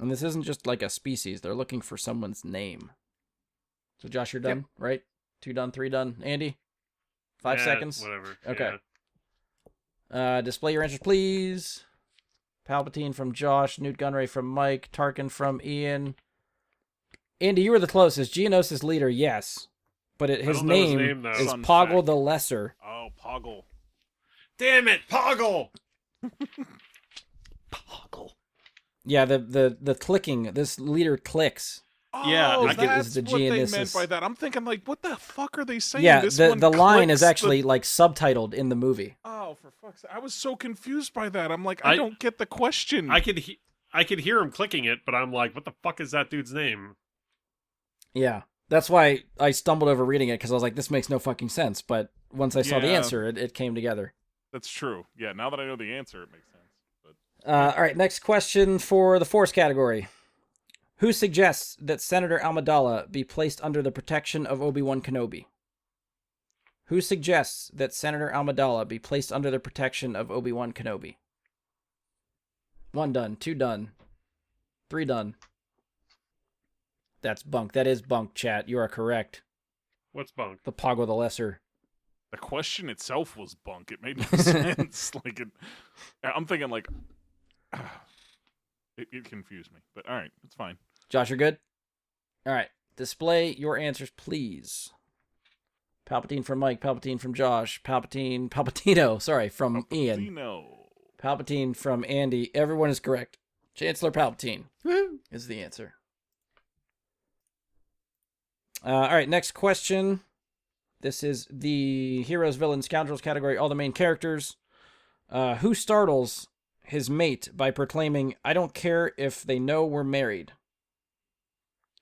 And this isn't just like a species. They're looking for someone's name. So Josh, you're done, right? 2 done, 3 done. Andy? 5 Yeah, seconds? Whatever. Okay. Yeah. Display your answers, please. Palpatine from Josh. Newt Gunray from Mike. Tarkin from Ian. Andy, you were the closest. Geonosis leader, yes. But his don't know his name, name, though. is Fun Poggle fact. the Lesser. Oh, Poggle. Damn it, Poggle! Poggle. Yeah, the clicking. This leader clicks. Yeah, Oh, I get- that's is the what they meant Geonosis. by that. I'm thinking, like, what the fuck are they saying? Yeah, This the one line is clicks actually like subtitled in the movie. Oh, for fuck's sake. I was so confused by that. I'm like, I- I don't get the question. I could hear him clicking it, but I'm like, what the fuck is that dude's name? Yeah. That's why I stumbled over reading it, because I was like, this makes no fucking sense. But once I saw the Yeah. answer, it came together. That's true. Yeah, now that I know the answer, it makes sense. But All right, next question for the Force category. Who suggests that Senator Amidala be placed under the protection of Obi-Wan Kenobi? Who suggests that Senator Amidala be placed under the protection of Obi-Wan Kenobi? 1 done, 2 done, 3 done. That's bunk. That is bunk, chat. You are correct. What's bunk? The Poggle the Lesser. the question itself was bunk. It made no sense. Like, I'm thinking, like, it confused me. But all right, it's fine. Josh, you're good? All right. Display your answers, please. Palpatine from Mike. Palpatine from Josh. Palpatino, sorry, from Ian. No. Palpatine from Andy. Everyone is correct. Chancellor Palpatine is the answer. All right, next question. This is the Heroes, Villains, Scoundrels category, all the main characters. Who startles his mate by proclaiming, "I don't care if they know we're married"?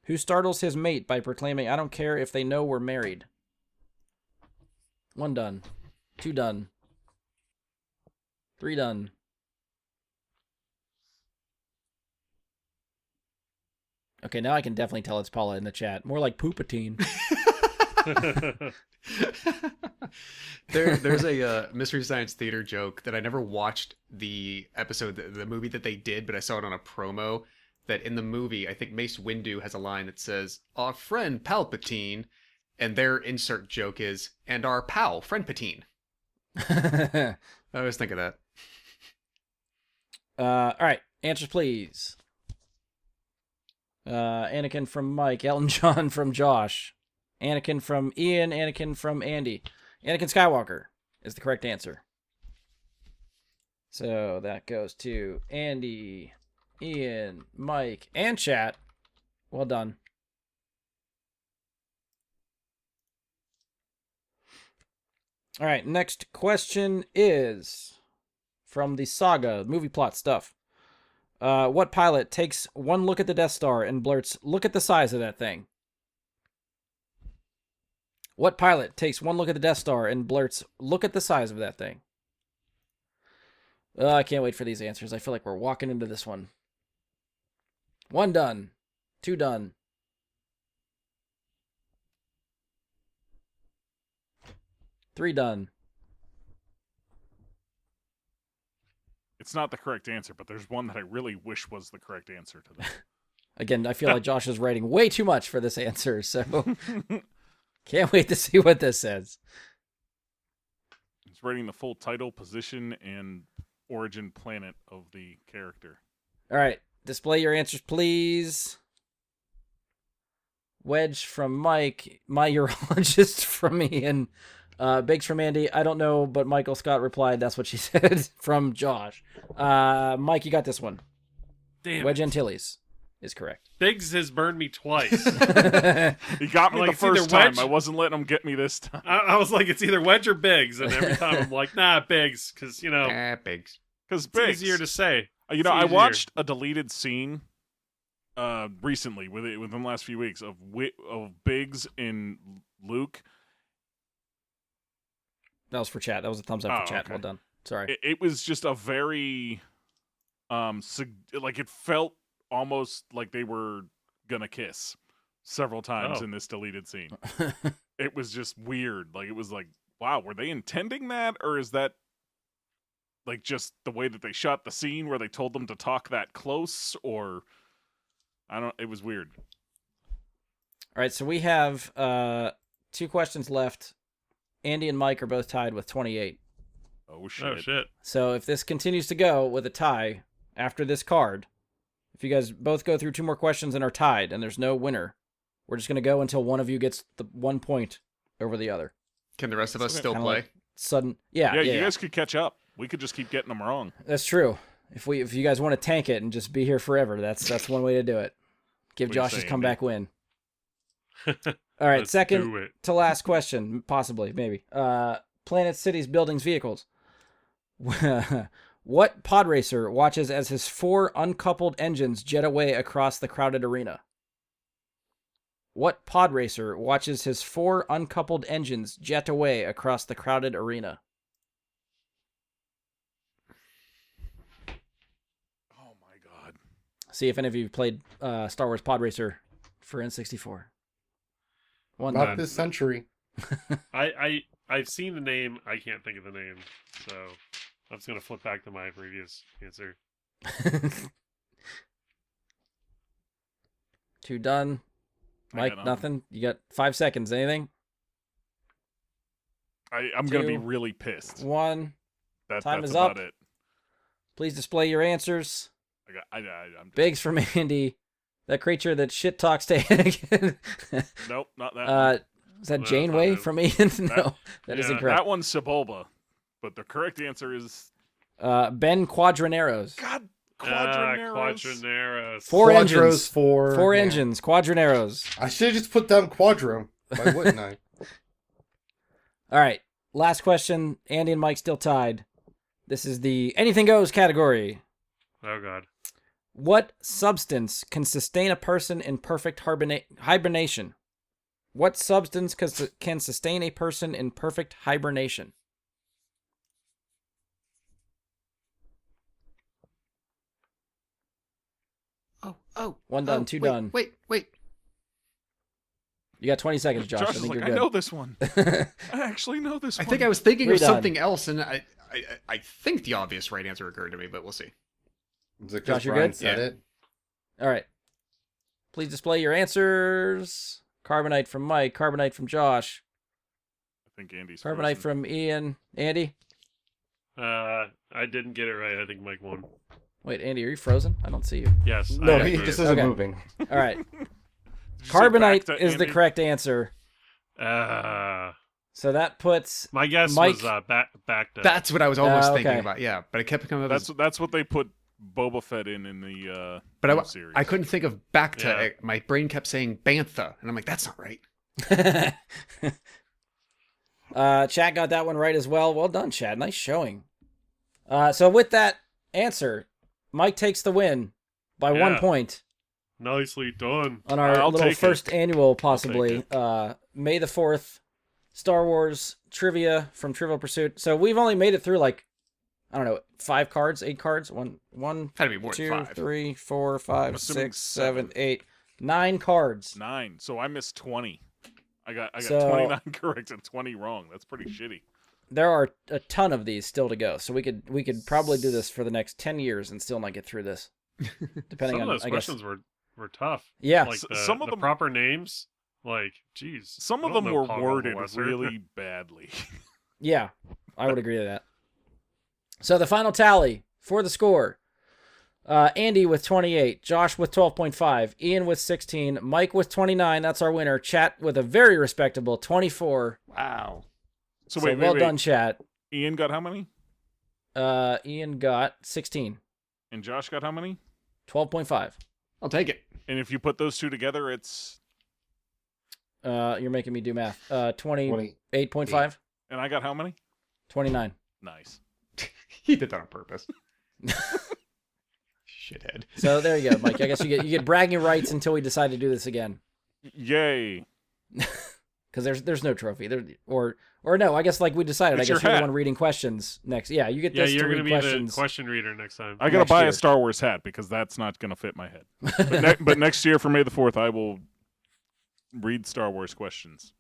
Who startles his mate by proclaiming, "I don't care if they know we're married"? 1 done. 2 done. 3 done. Okay, now I can definitely tell it's Paula in the chat. More like Poopatine. There's a Mystery Science Theater joke that I never watched the episode, the movie that they did, but I saw it on a promo. That in the movie, I think Mace Windu has a line that says, "Our friend Palpatine," and their insert joke is, "And our pal, Friend Patine." I always think of that. All right, answers please. Anakin from Mike, Elton John from Josh, Anakin from Ian, Anakin from Andy. Anakin Skywalker is the correct answer. So that goes to Andy, Ian, Mike, and chat. Well done. All right, next question is from the saga, movie plot stuff. What pilot takes one look at the Death Star and blurts, "Look at the size of that thing"? What pilot takes one look at the Death Star and blurts, "Look at the size of that thing"? I can't wait for these answers. I feel like we're walking into this one. 1 done. 2 done. 3 done. It's not the correct answer, but there's one that I really wish was the correct answer to that. Again, I feel like Josh is writing way too much for this answer, so can't wait to see what this says. He's writing the full title, position, and origin planet of the character. All right, display your answers, please. Wedge from Mike, my urologist from Ian, Biggs from Andy. I don't know, but Michael Scott replied, "That's what she said," from Josh. Mike, you got this one. Damn Wedge it. Antilles is correct. Biggs has burned me twice. He got me Like, the it's either first time. Wedge- I wasn't letting him get me this time. I was like, it's either Wedge or Biggs, and every time I'm like, nah, Biggs, because you know Biggs. Because it's easier to say. You know, It's I easier. watched a deleted scene recently within the last few weeks of Biggs and Luke. That was for chat. That was a thumbs up for Oh, chat. okay. Well done. Sorry. It was just a very like it felt almost like they were gonna kiss several times Oh. in this deleted scene. It was just weird. Like, it was like, wow, were they intending that, or is that like just the way that they shot the scene where they told them to talk that close? Or It was weird. All right, so we have 2 questions left. Andy and Mike are both tied with 28. Oh shit. Oh shit. So if this continues to go with a tie after this card, if you guys both go through 2 more questions and are tied and there's no winner, we're just going to go until one of you gets the 1 point over the other. Can the rest of us Okay. still Kinda play? like sudden. Yeah, Yeah, yeah, you guys could catch up. We could just keep getting them wrong. That's true. If you guys want to tank it and just be here forever, that's one way to do it. Give What do you Josh his say, comeback win. All right, Let's second do it. to last question, possibly, maybe. Planet, cities, buildings, vehicles. What pod racer watches as his 4 uncoupled engines jet away across the crowded arena? What pod racer watches his 4 uncoupled engines jet away across the crowded arena? Oh my god. See if any of you played Star Wars Pod Racer for N64. One Not time. this century. I've seen the name. I can't think of the name, so I'm just gonna flip back to my previous answer. 2 done. I Mike, got nothing. You got 5 seconds. Anything? I'm gonna be 2, really pissed. 1. That's time is about up. it. Please display your answers. I'm just, Biggs from Andy. That creature that shit talks to Anakin. nope, not that. One. Is that No, Janeway not from Ian? No, that is yeah, incorrect. That one's Sebulba, but the correct answer is Ben Quadraneros. God. Quadraneros. Quadraneros. 4 Quadros engines. 4. 4 yeah. engines. Quadraneros. I should have just put down Quadro. Why wouldn't I? All right. Last question. Andy and Mike still tied. This is the anything goes category. Oh god. What substance can sustain a person in perfect hibernation? What substance can sustain a person in perfect hibernation? Oh. 1 done, oh, 2 wait, done. Wait. You got 20 seconds, Josh. I Josh is think like, you're I good. know this one. I actually know this I one. think I was thinking We're of done. something else, and I think the obvious right answer occurred to me, but we'll see. Is it Josh, because you're Brian good? said Yeah. it? All right. Please display your answers. Carbonite from Mike. Carbonite from Josh. I think Andy's Carbonite frozen. from Ian. Andy? I didn't get it right. I think Mike won. Wait, Andy, are you frozen? I don't see you. Yes. No, I he agree. just isn't Okay. moving. All right. Did you say Carbonite back to is the Andy? correct answer. So that puts My guess Mike- was back to. That's what I was almost thinking okay. about. Yeah, but I kept coming up with. That's what they put Boba Fett in the But new series. I couldn't think of back to. Yeah. My brain kept saying Bantha, and I'm like, that's not right. Chat got that one right as well. Well done, Chad. Nice showing. So with that answer, Mike takes the win by 1 Yeah. point Nicely done. on our I'll little take first it. annual, take possibly. May the 4th, Star Wars trivia from Trivial Pursuit. So we've only made it through like, I don't know, 5 cards, 8 cards, one, Had to be more two, than 5. 3, 4, 5, assuming 6, 7, 7. 8, 9 cards. 9. So I missed 20. I got So- 29 correct and 20 wrong. That's pretty shitty. There are a ton of these still to go, so we could probably do this for the next 10 years and still not get through this, depending Some on of those I guess. questions were tough. Yeah, Like some of the them- proper names. Like, geez. Some I of don't them know were Paul worded Lesser. really badly. yeah, I would agree to that. So the final tally for the score: Andy with 28, Josh with 12.5, Ian with 16, Mike with 29. That's our winner. Chat with a very respectable 24. Wow. So So wait, well wait. done, chat. Ian got how many? Ian got 16, And Josh got how many? 12.5. I'll take it. And if you put those two together, it's You're making me do math. 28.5, 20. and I got how many? 29. Nice. He did that on purpose. Shithead. So there you go, Mike. I guess you get bragging rights until we decide to do this again. Yay. Because there's no trophy there, or no. I guess like we decided. It's I guess your you're the hat. one reading questions next. Yeah, you get Yeah, this you're to going to read be questions. the question reader next time. I gotta Next buy year. a Star Wars hat because that's not gonna fit my head. But next year for May the 4th, I will read Star Wars questions.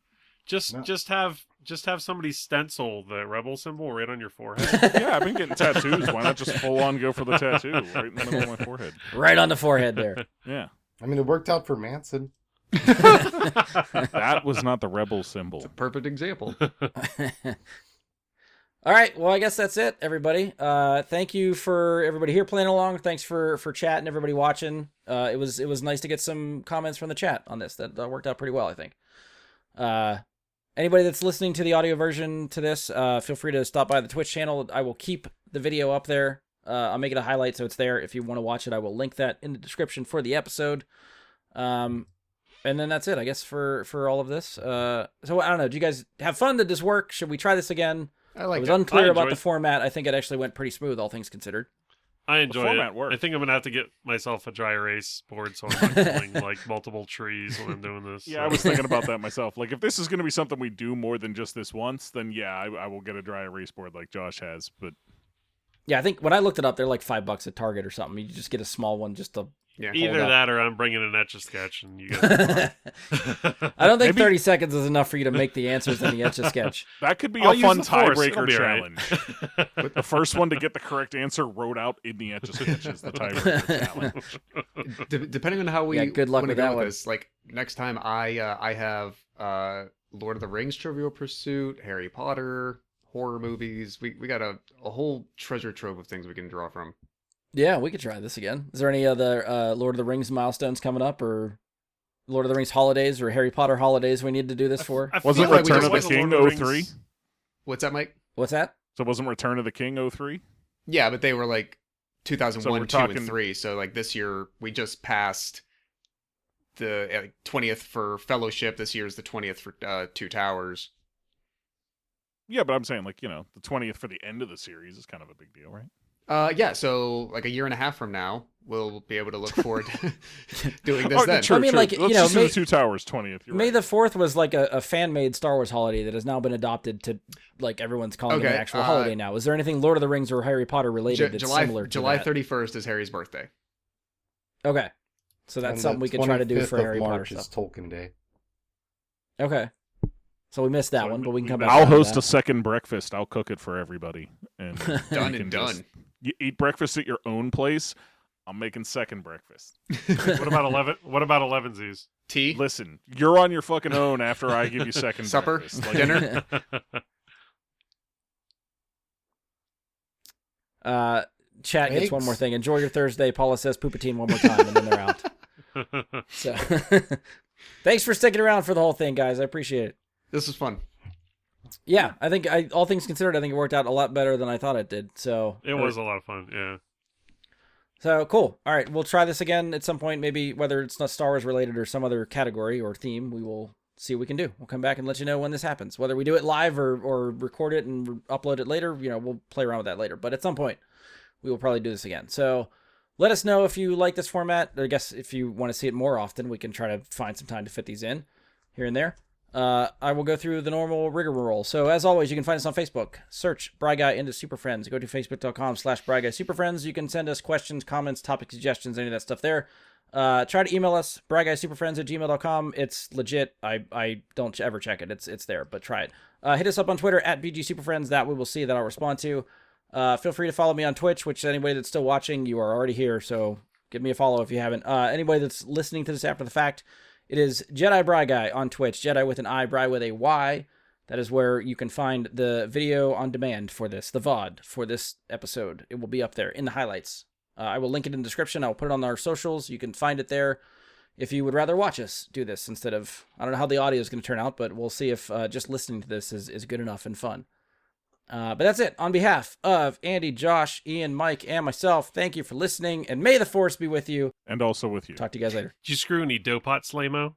Just have somebody stencil the rebel symbol right on your forehead. Yeah, I've been getting tattoos. Why not just full on go for the tattoo right in the middle of my forehead? Right on the forehead there. Yeah. I mean, it worked out for Manson. That was not the rebel symbol. Perfect example. All right, well, I guess that's it, everybody. Thank you for everybody here playing along. Thanks for chat and everybody watching. It was nice to get some comments from the chat on this. That worked out pretty well, I think. Anybody that's listening to the audio version to this, feel free to stop by the Twitch channel. I will keep the video up there. I'll make it a highlight so it's there. If you want to watch it, I will link that in the description for the episode. And then that's it, I guess, for all of this. So I don't know. Do you guys have fun? Did this work? Should we try this again? I like was it. unclear I about enjoyed- the format. I think it actually went pretty smooth, all things considered. I enjoy format it. worked. I think I'm gonna have to get myself a dry erase board so I'm not killing like multiple trees when I'm doing this. Yeah, I was thinking about that myself. Like, if this is going to be something we do more than just this once, then yeah, I will get a dry erase board like Josh has. But Yeah, I think when I looked it up, they're like $5 at Target or something. You just get a small one just to. Yeah. Either hold up. that or I'm bringing an Etch-a-Sketch and you guys. I don't think Maybe- 30 seconds is enough for you to make the answers in the Etch-a-Sketch. that could be I'll a use fun the Force. It'll tiebreaker be all right. challenge. The first one to get the correct answer wrote out in the Etch-a-Sketch is the tiebreaker challenge. Depending on how we Yeah, good luck wanna with go that with one. this, like next time I have Lord of the Rings Trivial Pursuit, Harry Potter, horror movies. We got a whole treasure trove of things we can draw from. Yeah, we could try this again. Is there any other Lord of the Rings milestones coming up, or Lord of the Rings holidays, or Harry Potter holidays we need to do this for? I Wasn't feel like we Return just of the went to King Lord of the 03? Rings- What's that, Mike? What's that? So wasn't Return of the King 03? Yeah, but they were like 2001, So we're 2, talking- and 3. So like this year we just passed the 20th for Fellowship. This year is the 20th for Two Towers. Yeah, but I'm saying, like, you know, the 20th for the end of the series is kind of a big deal, right? Yeah, so like a year and a half from now, we'll be able to look forward to doing this Oh, then. true, I mean, true. like, Let's you know, just do May- the Two Towers 20th. You're May right. the 4th was like a fan-made Star Wars holiday that has now been adopted to, like, everyone's calling it an Okay, actual holiday now. Is there anything Lord of the Rings or Harry Potter related that's similar to July that? 31st is Harry's birthday. Okay. So that's And something the we could try to do 25th for of Harry Potter March is stuff. Tolkien Day. Okay. So we missed that So one, we- but we can we come missed back. I'll around to host that. a second breakfast. I'll cook it for everybody. And Done we and can done. just- You eat breakfast at your own place. I'm making second breakfast. What about 11? What about 11sies? Tea? Listen, you're on your fucking own after I give you second Supper? breakfast. Like, Dinner? Chat gets one Eggs? more thing. Enjoy your Thursday. Paula says Poopatine one more time, and then they're out. So, thanks for sticking around for the whole thing, guys. I appreciate it. This was fun. Yeah, I think all things considered, I think it worked out a lot better than I thought it did. So It was a lot of fun. Yeah. So cool. All right, we'll try this again at some point. Maybe whether it's not Star Wars related or some other category or theme, we will see what we can do. We'll come back and let you know when this happens. Whether we do it live or record it and upload it later, you know, we'll play around with that later. But at some point, we will probably do this again. So let us know if you like this format. I guess if you want to see it more often, we can try to find some time to fit these in here and there. I will go through the normal rigmarole. So as always, you can find us on Facebook. Search Bry Guy into Super Friends. Go to facebook.com/Bry Guy Super Friends. You can send us questions, comments, topic suggestions, any of that stuff there. Try to email us, bryguysuperfriends@gmail.com. It's legit. I don't ever check it. It's there, but try it. Hit us up on Twitter @BGSuperFriends. That we will see, that I'll respond to. Feel free to follow me on Twitch, which anybody that's still watching, you are already here, so give me a follow if you haven't. Anybody that's listening to this after the fact, it is Jedi Bry Guy on Twitch. Jedi with an I, Bry with a Y. That is where you can find the video on demand for this, the VOD for this episode. It will be up there in the highlights. I will link it in the description. I'll put it on our socials. You can find it there if you would rather watch us do this instead of, I don't know how the audio is going to turn out, but we'll see if just listening to this is good enough and fun. But that's it. On behalf of Andy, Josh, Ian, Mike, and myself, thank you for listening, and may the Force be with you. and also with you. Talk to you guys later. Did you screw any Dopot Slaymo?